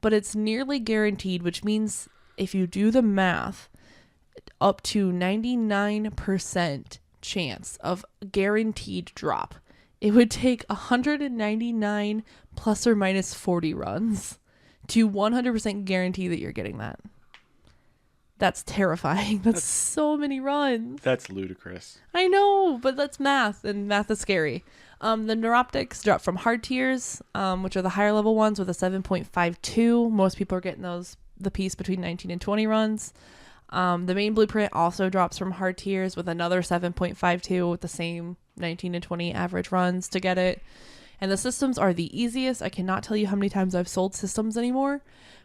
But it's nearly guaranteed, which means if you do the math, up to 99% chance of guaranteed drop. It would take 199 plus or minus 40 runs to 100% guarantee that you're getting that. That's terrifying. That's so many runs. That's ludicrous. I know, but that's math, and math is scary. The neuroptics drop from hard tiers, which are the higher level ones with a 7.52. Most people are getting the piece between 19 and 20 runs. The main blueprint also drops from hard tiers with another 7.52 with the same 19 and 20 average runs to get it. And the systems are the easiest. I cannot tell you how many times I've sold systems anymore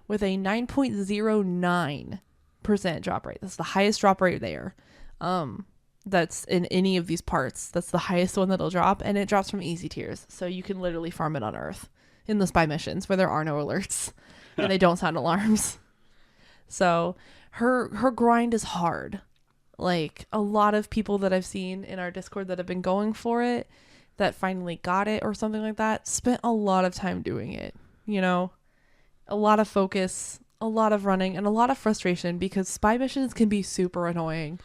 with a 9.09% drop rate. That's the highest drop rate there. that's in any of these parts. That's the highest one that'll drop, and it drops from easy tiers. So you can literally farm it on Earth in the spy missions where there are no alerts and they don't sound alarms. So her grind is hard. Like a lot of people that I've seen in our Discord that have been going for it, that finally got it or something like that, spent a lot of time doing it. You know, a lot of focus, a lot of running, and a lot of frustration because spy missions can be super annoying.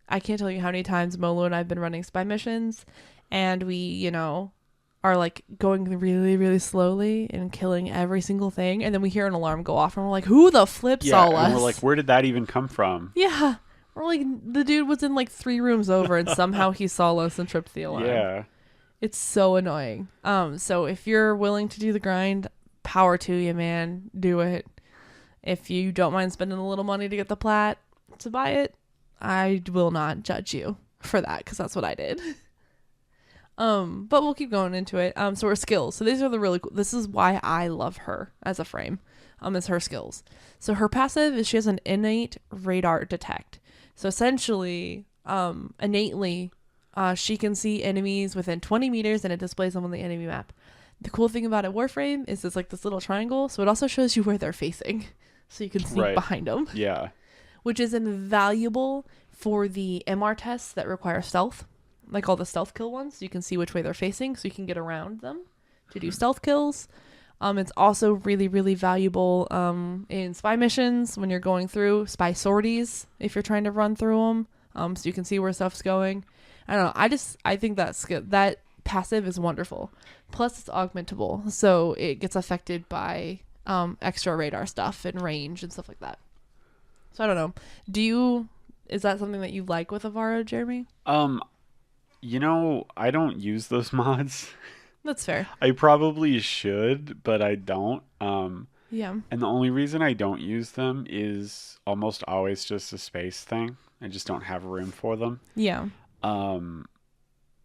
I can't tell you how many times Molu and I have been running spy missions and we, you know, are like going really, really slowly and killing every single thing. And then we hear an alarm go off and we're like, who the flip saw us? And we're like, where did that even come from? Yeah. We're like, the dude was in like 3 rooms over and somehow he saw us and tripped the alarm. Yeah. It's so annoying. So if you're willing to do the grind, power to you, man. Do it. If you don't mind spending a little money to get the plat to buy it, I will not judge you for that because that's what I did. But we'll keep going into it. So her skills. So these are the really cool. This is why I love her as a frame. Is her skills. So her passive is she has an innate radar detect. So essentially, innately, she can see enemies within 20 meters and it displays them on the enemy map. The cool thing about a Warframe is it's like this little triangle. So it also shows you where they're facing. So you can sneak behind them. Yeah. Which is invaluable for the MR tests that require stealth. Like all the stealth kill ones. You can see which way they're facing so you can get around them to do stealth kills. It's also really, really valuable in spy missions when you're going through spy sorties if you're trying to run through them. So you can see where stuff's going. I don't know. I think that passive is wonderful. Plus it's augmentable. So it gets affected by extra radar stuff and range and stuff like that. So I don't know. Is that something that you like with Avaro, Jeremy? You know, I don't use those mods. That's fair. I probably should, but I don't. Yeah. And the only reason I don't use them is almost always just a space thing. I just don't have room for them. Yeah.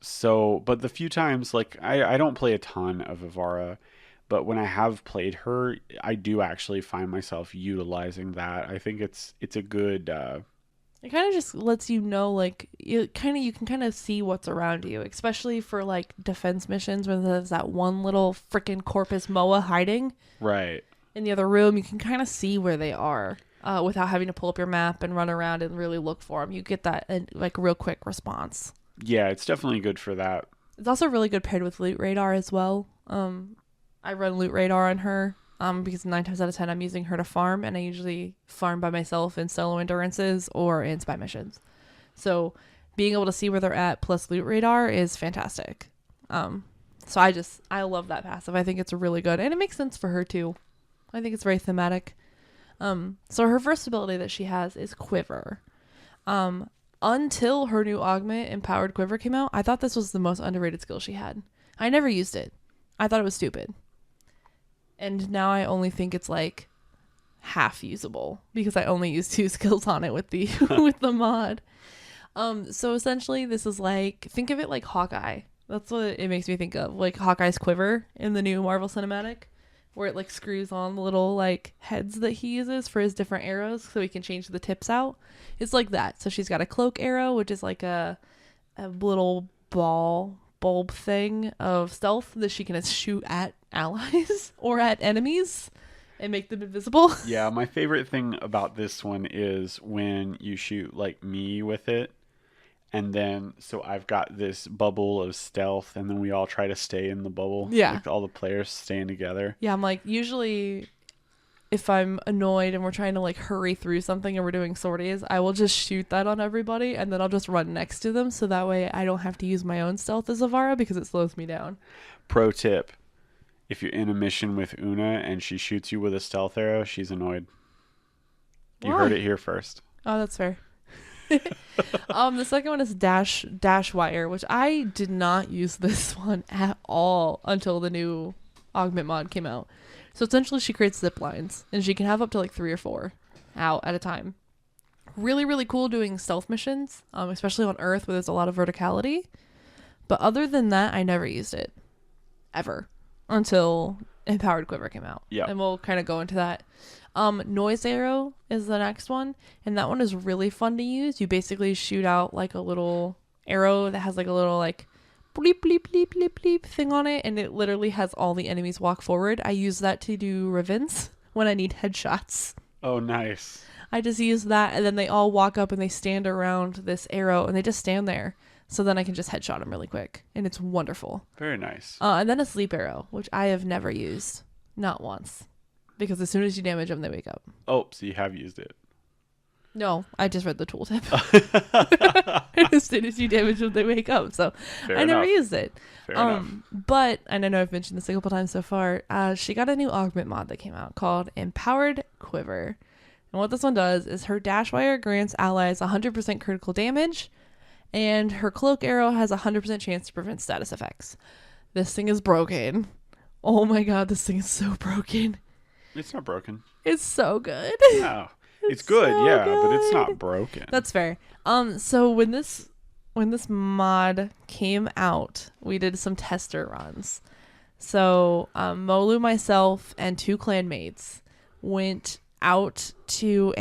So, but the few times, like, I don't play a ton of Avara, but when I have played her, I do actually find myself utilizing that. I think it's a good... It kind of just lets you know, like, you can kind of see what's around you, especially for, like, defense missions where there's that one little freaking Corpus Moa hiding. Right. In the other room, you can kind of see where they are without having to pull up your map and run around and really look for them. You get that, like, real quick response. Yeah, it's definitely good for that. It's also really good paired with Loot Radar as well. I run Loot Radar on her. Because 9 times out of 10 I'm using her to farm, and I usually farm by myself in solo endurances or in spy missions. So being able to see where they're at plus Loot Radar is fantastic. So I love that passive. I think it's really good, and it makes sense for her too. I think it's very thematic. So her first ability that she has is Quiver. Until her new augment Empowered Quiver came out, I thought this was the most underrated skill she had. I never used it. I thought it was stupid. And now I only think it's like half usable because I only use 2 skills on it with the with the mod. So essentially this is like, think of it like Hawkeye. That's what it makes me think of, like Hawkeye's quiver in the new Marvel Cinematic, where it like screws on the little like heads that he uses for his different arrows so he can change the tips out. It's like that. So she's got a cloak arrow, which is like a little bulb thing of stealth that she can shoot at allies or at enemies and make them invisible. Yeah, my favorite thing about this one is when you shoot like me with it, and then so I've got this bubble of stealth, and then we all try to stay in the bubble. Yeah, like all the players staying together. Yeah, I'm like, usually if I'm annoyed and we're trying to like hurry through something and we're doing sorties, I will just shoot that on everybody, and then I'll just run next to them so that way I don't have to use my own stealth as Avara because it slows me down. Pro tip: if you're in a mission with Oona and she shoots you with a stealth arrow, she's annoyed. You heard it here first. Oh, that's fair. The second one is dash wire, which I did not use this one at all until the new augment mod came out. So essentially she creates zip lines, and she can have up to like 3 or 4 out at a time. Really, really cool doing stealth missions, especially on Earth where there's a lot of verticality. But other than that, I never used it. Ever. until Empowered Quiver came out. Yeah. And we'll kind of go into that. Noise Arrow is the next one, and that one is really fun to use. You basically shoot out like a little arrow that has like a little like bleep bleep bleep bleep bleep thing on it, and it literally has all the enemies walk forward. I use that to do Rivens when I need headshots. Oh, nice. I just use that, and then they all walk up and they stand around this arrow, and they just stand there. So then I can just headshot them really quick, and it's wonderful. Very nice. And then a sleep arrow, which I have never used, not once. Because as soon as you damage them, they wake up. Oh, so you have used it. No, I just read the tooltip. As soon as you damage them, they wake up. So Fair I never enough. used it. Fair enough. But, and I know I've mentioned this a couple times so far, she got a new augment mod that came out called Empowered Quiver. And what this one does is her dash wire grants allies 100% critical damage, and her cloak arrow has a 100% chance to prevent status effects. This thing is broken. Oh my god, this thing is so broken. It's not broken. It's so good. No. It's good, so yeah, but it's good. not broken. That's fair. So when this mod came out, we did some tester runs. So Molu, myself, and 2 clanmates went out to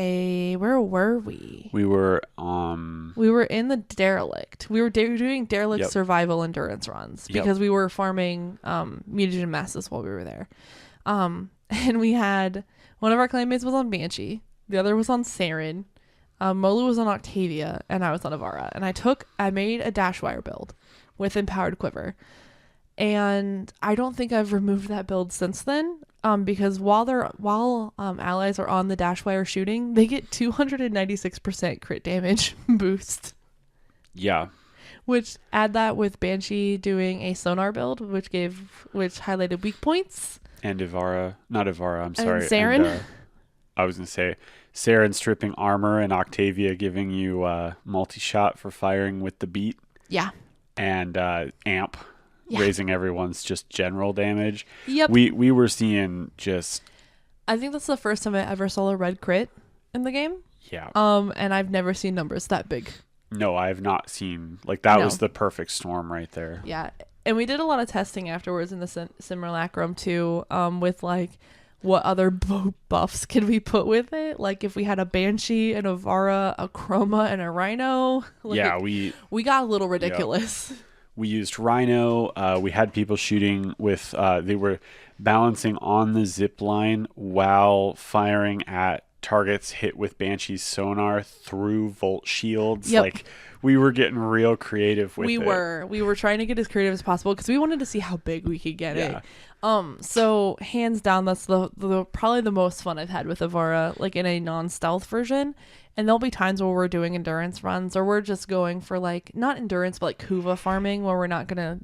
where were we? We were in the derelict. We were doing derelict Yep. survival endurance runs because we were farming mutagen masses while we were there. And we had one of our clanmates was on Banshee, the other was on Saren, Molu was on Octavia, and I was on Avara. And I made a dash wire build with Empowered Quiver. And I don't think I've removed that build since then. Because while allies are on the dash wire shooting, they get 296% crit damage boost. Yeah. Which add that with Banshee doing a sonar build, which highlighted weak points. And not Ivara, I'm sorry. And Saren. And, I was going to say, Saren stripping armor and Octavia giving you multi-shot for firing with the beat. Yeah. And amp. Yeah. Raising everyone's just general damage. Yep. We were seeing just... I think that's the first time I ever saw a red crit in the game. Yeah. And I've never seen numbers that big. No, I have not seen... Like, that No. was the perfect storm right there. Yeah. And we did a lot of testing afterwards in the simulacrum too, with like what other buffs could we put with it? Like if we had a Banshee, an Avara, a Chroma, and a Rhino. Like, Yeah, we got a little ridiculous. Yeah. We used Rhino. We had people shooting with... they were balancing on the zip line while firing at targets hit with Banshee's sonar through Volt shields. Yep. Like, we were getting real creative with it. We were trying to get as creative as possible because we wanted to see how big we could get Yeah. it. So hands down, that's the probably the most fun I've had with Avara, like in a non-stealth version. And there'll be times where we're doing endurance runs, or we're just going for like not endurance, but like Kuva farming, where we're not gonna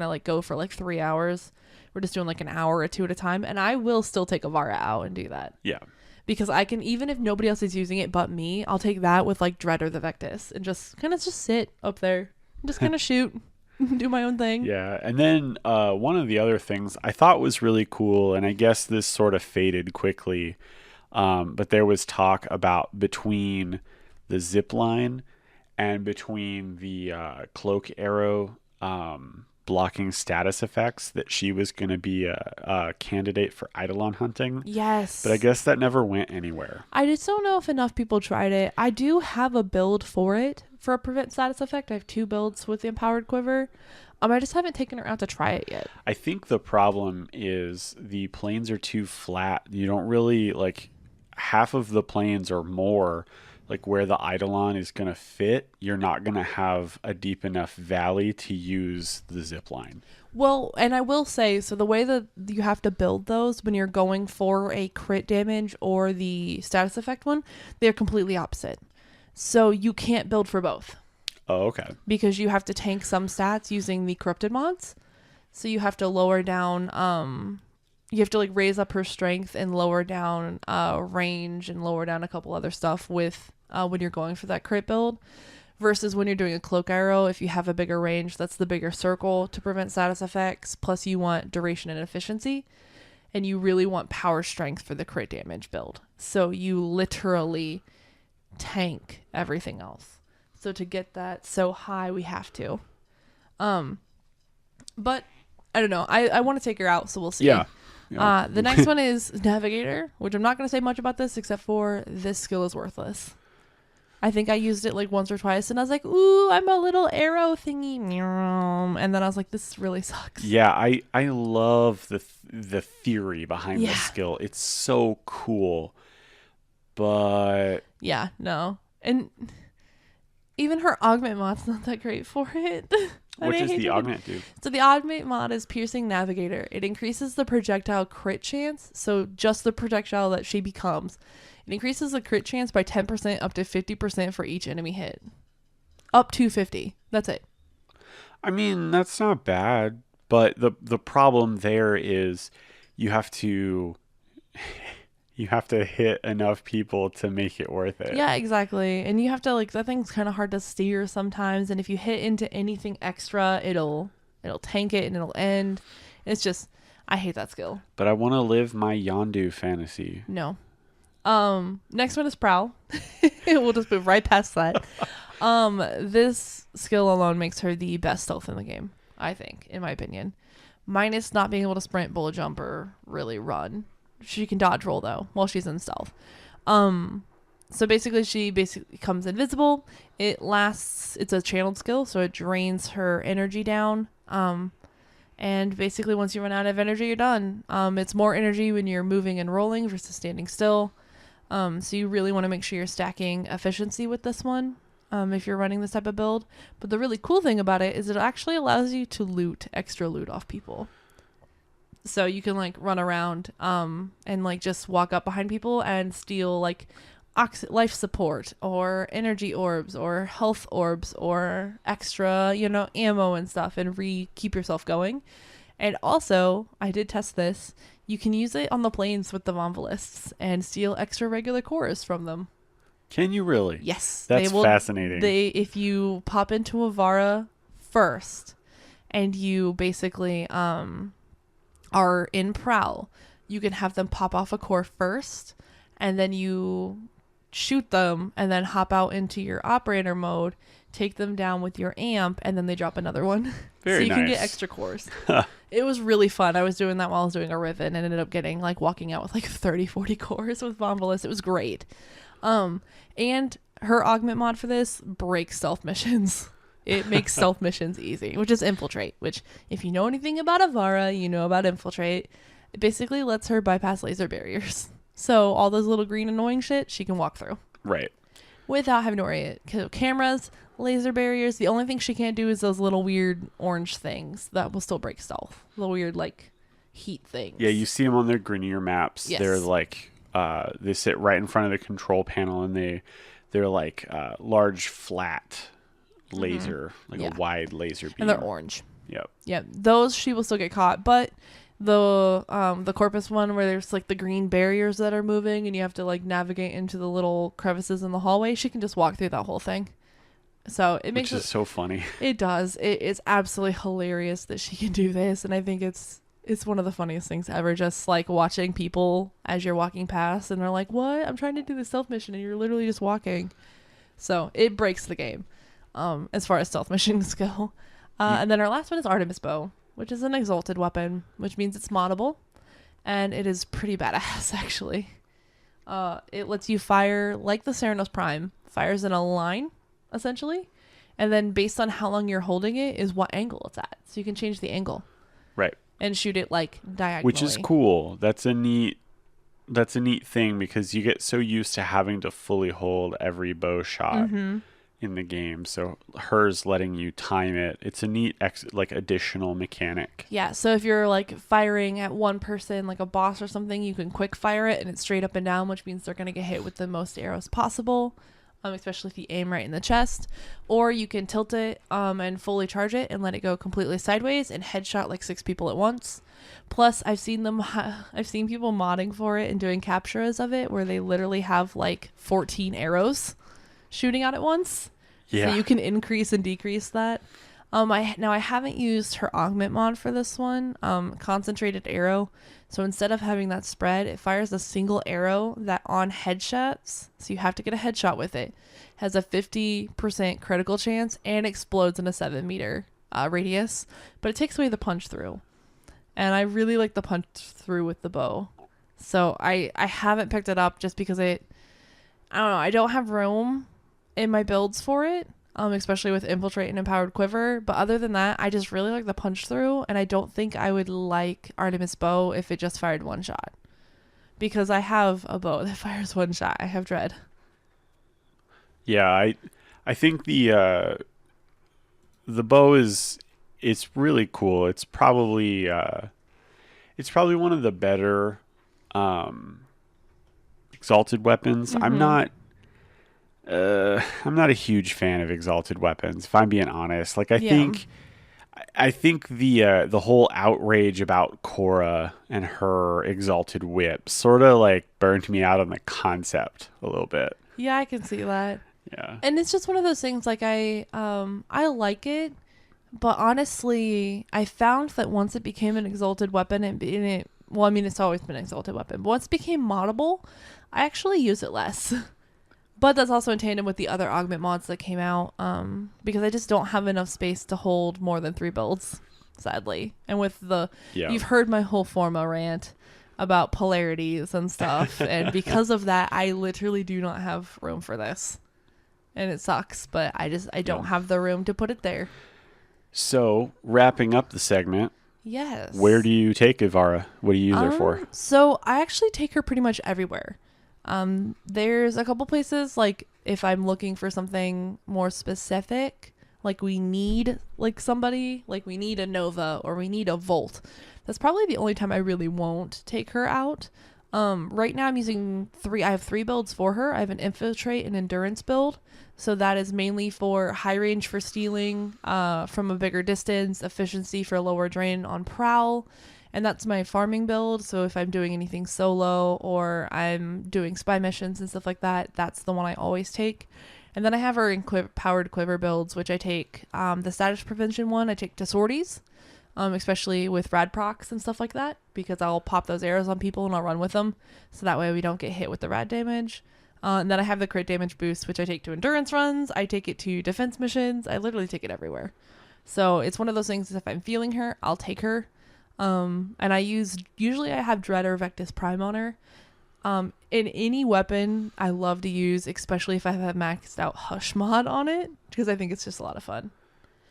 like go for like 3 hours. We're just doing like an hour or 2 at a time, and I will still take Avara out and do that. Yeah. Because I can, even if nobody else is using it but me, I'll take that with like Dread or the Vectis and just kind of just sit up there and just kind of shoot, do my own thing. Yeah. And then one of the other things I thought was really cool, and I guess this sort of faded quickly, but there was talk about between the zip line and between the cloak arrow blocking status effects that she was going to be a candidate for Eidolon hunting. Yes. But I guess that never went anywhere. I just don't know if enough people tried it. I do have a build for it for a prevent status effect. I have 2 builds with the Empowered Quiver. I just haven't taken her out to try it yet. I think the problem is the planes are too flat. You don't really, like, half of the planes or more, like where the Eidolon is going to fit, you're not going to have a deep enough valley to use the zip line. Well, and I will say, so the way that you have to build those when you're going for a crit damage or the status effect one, they're completely opposite. So you can't build for both. Oh, okay. Because you have to tank some stats using the corrupted mods. So you have to lower down, you have to like raise up her strength and lower down range and lower down a couple other stuff with when you're going for that crit build. Versus when you're doing a cloak arrow, if you have a bigger range, that's the bigger circle to prevent status effects. Plus you want duration and efficiency. And you really want power strength for the crit damage build. So you literally tank everything else. So to get that so high, we have to. But I don't know. I want to take her out, so we'll see. Yeah. The next one is Navigator, which I'm not going to say much about this except for this skill is worthless. I think I used it like once or twice, and I was like, ooh, I'm a little arrow thingy. And then I was like, this really sucks. Yeah, I love the theory behind this skill. It's so cool. But... yeah, no. And even her augment mod's not that great for it. What does the augment do? So the augment mod is Piercing Navigator. It increases the projectile crit chance, so just the projectile that she becomes. It increases the crit chance by 10% up to 50% for each enemy hit. Up to 50. That's it. I mean, that's not bad, but the problem there is you have to hit enough people to make it worth it. Yeah, exactly. And you have to like, that thing's kind of hard to steer sometimes, and if you hit into anything extra, it'll tank it and it'll end. It's just, I hate that skill. But I want to live my Yondu fantasy. No. Next one is Prowl. We'll just move right past that. This skill alone makes her the best stealth in the game, I think, in my opinion. Minus not being able to sprint, bullet jump, or really run. She can dodge roll though while she's in stealth. So basically she becomes invisible. It lasts, it's a channeled skill, so it drains her energy down. And basically once you run out of energy, you're done. It's more energy when you're moving and rolling versus standing still. So you really want to make sure you're stacking efficiency with this one, if you're running this type of build. But the really cool thing about it is it actually allows you to extra loot off people. So you can like run around and like just walk up behind people and steal like life support or energy orbs or health orbs or extra, ammo and stuff, and keep yourself going. And also, I did test this. You can use it on the planes with the Vonvalists and steal extra regular cores from them. Can you really? Yes. That's fascinating. If you pop into a Vara first and you basically are in Prowl, you can have them pop off a core first, and then you shoot them and then hop out into your operator mode, take them down with your amp, and then they drop another one. Very so you nice. can get extra cores. It was really fun. I was doing that while I was doing a Riven and ended up getting like walking out with like 30-40 cores with Vonvalis. It was great. And her augment mod for this breaks stealth missions. It makes stealth missions easy, which is Infiltrate, which if you know anything about Avara, you know about Infiltrate. It basically lets her bypass laser barriers. So all those little green annoying shit, she can walk through. Right. Without having to worry. Cameras, laser barriers, the only thing she can't do is those little weird orange things that will still break stealth. The weird like heat things. Yeah, you see them on their Grenier maps. Yes. They're like, they sit right in front of the control panel, and they're like large flat laser, a wide laser beam. And they're orange. Yep. Yeah, those she will still get caught, but the Corpus one where there's like the green barriers that are moving and you have to like navigate into the little crevices in the hallway, she can just walk through that whole thing. So it makes Which is so funny. It does. It is absolutely hilarious that she can do this, and I think it's one of the funniest things ever, just like watching people as you're walking past and they're like, what? I'm trying to do the stealth mission and you're literally just walking. So it breaks the game as far as stealth missions go. And then our last one is Artemis Bow, which is an exalted weapon, which means it's moddable, and it is pretty badass, actually. It lets you fire, like the Chroma Prime, fires in a line, essentially, and then based on how long you're holding it is what angle it's at. So you can change the angle. Right. And shoot it, like, diagonally. Which is cool. That's a neat thing, because you get so used to having to fully hold every bow shot in the game. So hers letting you time it, it's a neat additional mechanic. Yeah, so if you're like firing at one person, like a boss or something, you can quick fire it and it's straight up and down, which means they're going to get hit with the most arrows possible, especially if you aim right in the chest. Or you can tilt it and fully charge it and let it go completely sideways and headshot like 6 people at once. Plus, I've seen people modding for it and doing captures of it where they literally have like 14 arrows shooting out at once. Yeah. So you can increase and decrease that. I haven't used her augment mod for this one, concentrated arrow. So instead of having that spread, it fires a single arrow that on headshots, so you have to get a headshot with it, has a 50% critical chance and explodes in a 7-meter radius, but it takes away the punch through. and I really like the punch through with the bow. So I haven't picked it up just because I don't know, I don't have room in my builds for it, especially with Infiltrate and Empowered Quiver. But other than that, I just really like the punch through, and I don't think I would like Artemis Bow if it just fired one shot. Because I have a bow that fires one shot. I have Dread. Yeah, I think the bow it's really cool. It's probably one of the better exalted weapons. Mm-hmm. I'm not a huge fan of exalted weapons, if I'm being honest. Like I think the whole outrage about Korra and her exalted whip sort of like burned me out on the concept a little bit. Yeah, I can see that. Yeah. And it's just one of those things, like I like it, but honestly, I found that once it became an exalted weapon, well, I mean, it's always been an exalted weapon, but once it became moddable, I actually use it less. But that's also in tandem with the other augment mods that came out, because I just don't have enough space to hold more than 3 builds, sadly. And with you've heard my whole Forma rant about polarities and stuff, and because of that, I literally do not have room for this. And it sucks, but I don't have the room to put it there. So, wrapping up the segment. Yes. Where do you take Ivara? What do you use her for? So, I actually take her pretty much everywhere. There's a couple places, like if I'm looking for something more specific, like we need somebody, like we need a Nova or we need a Volt. That's probably the only time I really won't take her out. Right now I'm using I have 3 builds for her. I have an Infiltrate and Endurance build. So that is mainly for high range for stealing from a bigger distance, efficiency for lower drain on Prowl. And that's my farming build. So if I'm doing anything solo or I'm doing spy missions and stuff like that, that's the one I always take. And then I have her in powered quiver builds, which I take the status prevention one. I take to sorties, especially with rad procs and stuff like that, because I'll pop those arrows on people and I'll run with them. So that way we don't get hit with the rad damage. And then I have the crit damage boost, which I take to endurance runs. I take it to defense missions. I literally take it everywhere. So it's one of those things, if I'm feeling her, I'll take her. And usually I have Dread or Vectis Prime on her. In any weapon I love to use, especially if I have maxed out Hush mod on it, because I think it's just a lot of fun.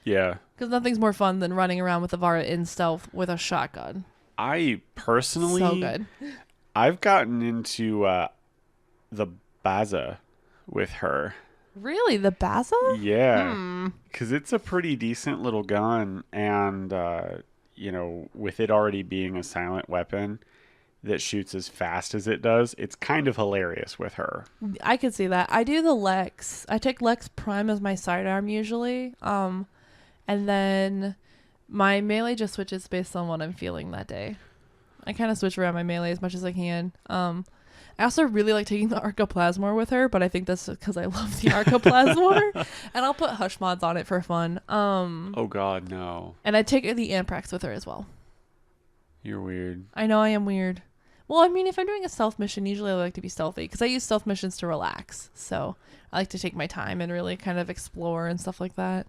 Yeah. Because nothing's more fun than running around with Ivara in stealth with a shotgun. I personally... So good. I've gotten into the Baza with her. Really? The Baza? Yeah. Because it's a pretty decent little gun, and, with it already being a silent weapon that shoots as fast as it does, it's kind of hilarious with her. I could see that. I do the Lex. I take Lex Prime as my sidearm usually. And then my melee just switches based on what I'm feeling that day. I kind of switch around my melee as much as I can. I also really like taking the Arcoplasmor with her, but I think that's because I love the Arcoplasmor. And I'll put Hush mods on it for fun. Oh god, no. And I take the Amprax with her as well. You're weird. I know I am weird. Well, I mean, if I'm doing a stealth mission, usually I like to be stealthy because I use stealth missions to relax. So I like to take my time and really kind of explore and stuff like that.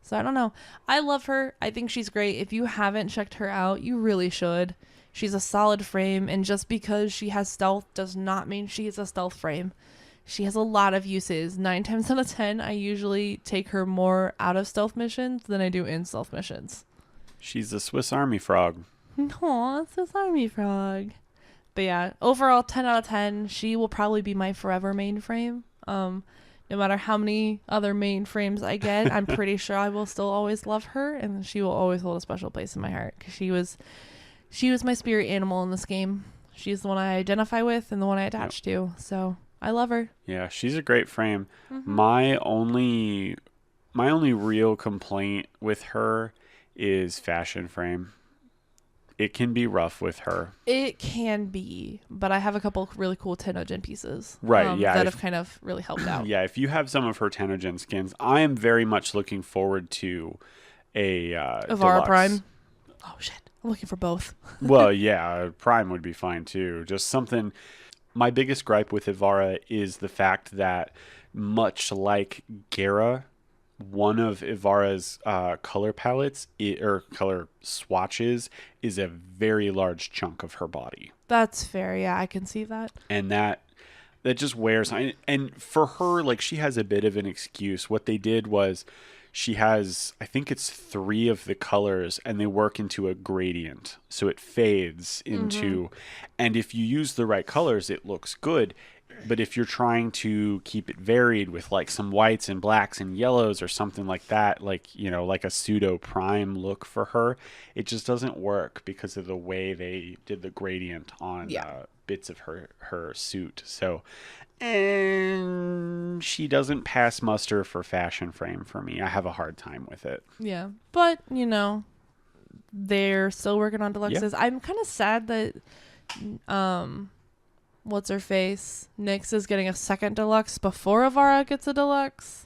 So I don't know. I love her. I think she's great. If you haven't checked her out, you really should. She's a solid frame, and just because she has stealth does not mean she is a stealth frame. She has a lot of uses. 9 times out of 10, I usually take her more out of stealth missions than I do in stealth missions. She's a Swiss Army frog. Aw, Swiss Army frog. But yeah, overall, 10 out of 10. She will probably be my forever mainframe. No matter how many other mainframes I get, I'm pretty sure I will still always love her, and she will always hold a special place in my heart because she was my spirit animal in this game. She's the one I identify with and the one I attach to. So I love her. Yeah, she's a great frame. Mm-hmm. My only real complaint with her is fashion frame. It can be rough with her. It can be, but I have a couple really cool Tennogen pieces. Right, yeah. That have kind of really helped out. Yeah, if you have some of her Tennogen skins, I am very much looking forward to a Ivara deluxe. Prime. Oh, shit. I'm looking for both. Well, yeah, Prime would be fine too. Just something. My biggest gripe with Ivara is the fact that, much like Gera, one of Ivara's color palettes or color swatches is a very large chunk of her body. That's fair. Yeah, I can see that. And that just wears. And for her, like, she has a bit of an excuse. What they did was she has, I think it's 3 of the colors, and they work into a gradient. So it fades into, and if you use the right colors, it looks good. But if you're trying to keep it varied with like some whites and blacks and yellows or something like that, like, you know, like a pseudo prime look for her, it just doesn't work because of the way they did the gradient on bits of her suit. So, and she doesn't pass muster for fashion frame for me. I have a hard time with it. Yeah. But, you know, they're still working on deluxes. Yeah. I'm kind of sad that what's her face? Nyx is getting a second deluxe before Ivara gets a deluxe.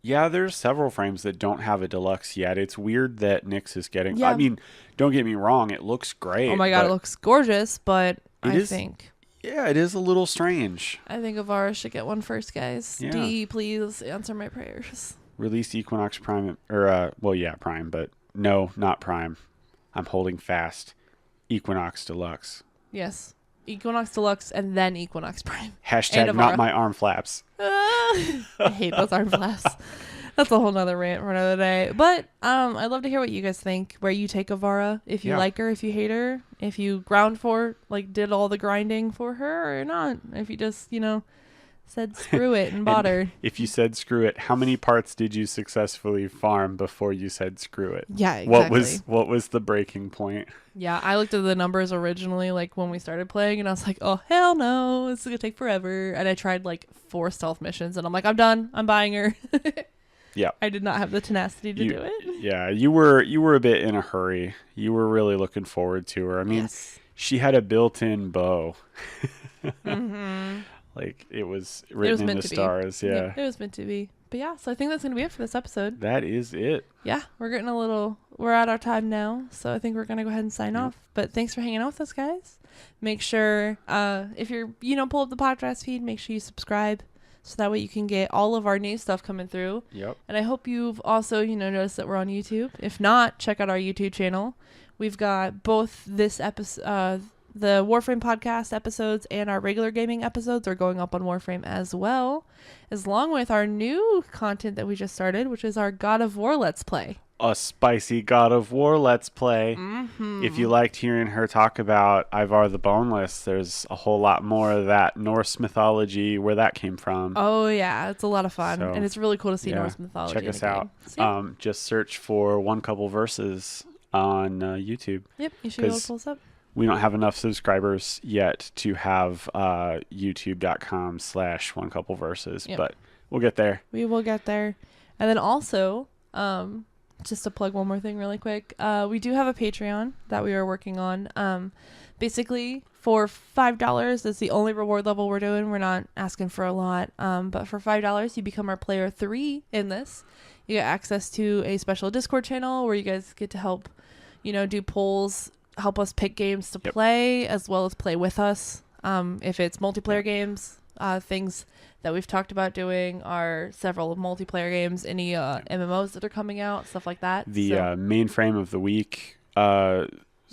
Yeah, there's several frames that don't have a deluxe yet. It's weird that Nyx is getting. Yeah. I mean, don't get me wrong, it looks great. Oh my god, it looks gorgeous, but I think. Yeah, it is a little strange. I think Ivara should get one first, guys. Yeah. DE, please answer my prayers. Release Equinox Prime, or Prime, but no, not Prime. I'm holding fast. Equinox Deluxe. Yes. Equinox Deluxe and then Equinox Prime. Hashtag not my arm flaps. I hate those arm flaps. That's a whole nother rant for another day. But I'd love to hear what you guys think, where you take Ivara, if you like her, if you hate her, if you ground for, like, did all the grinding for her or not. If you just, you know, said screw it and bought her. If you said screw it, how many parts did you successfully farm before you said screw it? Yeah, exactly. What was the breaking point? Yeah, I looked at the numbers originally, like, when we started playing, and I was like, oh, hell no, this is going to take forever. And I tried, like, 4 stealth missions, and I'm like, I'm done. I'm buying her. Yeah. I did not have the tenacity to do it. Yeah, you were a bit in a hurry. You were really looking forward to her. I mean, she had a built-in bow. Like, it was written in the stars. Yeah. Yep, it was meant to be. But yeah, so I think that's going to be it for this episode. That is it. Yeah, we're at our time now, so I think we're going to go ahead and sign off. But thanks for hanging out with us, guys. Make sure, if you're, pull up the podcast feed, make sure you subscribe, so that way you can get all of our new stuff coming through. Yep. And I hope you've also, noticed that we're on YouTube. If not, check out our YouTube channel. We've got both this episode, the Warframe podcast episodes, and our regular gaming episodes are going up on Warframe as well, along with our new content that we just started, which is our God of War Let's Play. A spicy God of War Let's Play. Mm-hmm. If you liked hearing her talk about Ivar the Boneless, there's a whole lot more of that Norse mythology, where that came from. Oh, yeah. It's a lot of fun. And it's really cool to see Norse mythology. Check us out. Just search for One Couple Verses on YouTube. Yep. You should be able to pull us up. We don't have enough subscribers yet to have youtube.com/onecoupleverses, but we'll get there. We will get there. And then also, just to plug one more thing really quick, we do have a Patreon that we are working on. Basically, for $5, that's the only reward level we're doing. We're not asking for a lot. But for $5, you become our player 3 in this. You get access to a special Discord channel where you guys get to help, do polls, help us pick games to play, as well as play with us. If it's multiplayer games, things that we've talked about doing are several multiplayer games, any MMOs that are coming out, stuff like that. The Mainframe of the week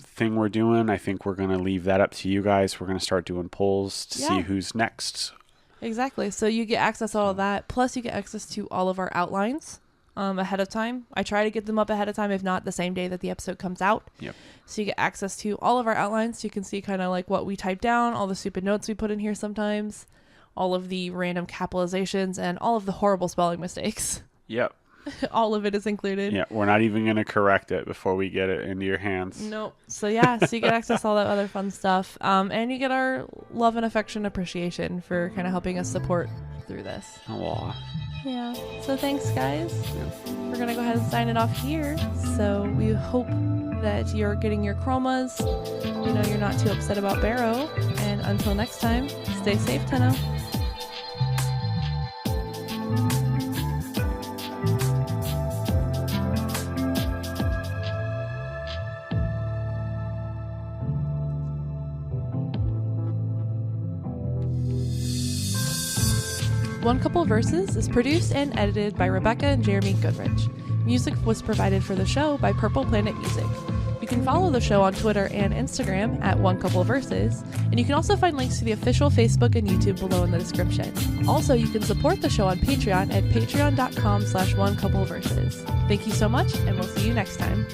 thing we're doing, I think we're going to leave that up to you guys. We're going to start doing polls to see who's next. Exactly. So you get access to all of that. Plus you get access to all of our outlines ahead of time. I try to get them up ahead of time, if not the same day that the episode comes out. Yep. So you get access to all of our outlines. So you can see kind of like what we type down, all the stupid notes we put in here sometimes, all of the random capitalizations, and all of the horrible spelling mistakes. Yep. All of it is included. Yeah, we're not even going to correct it before we get it into your hands. Nope. So yeah, so you get access to all that other fun stuff. And you get our love and affection appreciation for kind of helping us support through this. Aww. Yeah. So thanks, guys. We're going to go ahead and sign it off here. So we hope that you're getting your chromas. You're not too upset about Barro. And until next time, stay safe, Tenno. One Couple Verses is produced and edited by Rebecca and Jeremy Goodrich. Music was provided for the show by Purple Planet Music. You can follow the show on Twitter and Instagram at One Couple Verses, and you can also find links to the official Facebook and YouTube below in the description. Also, you can support the show on Patreon at patreon.com/onecoupleverses. Thank you so much, and we'll see you next time.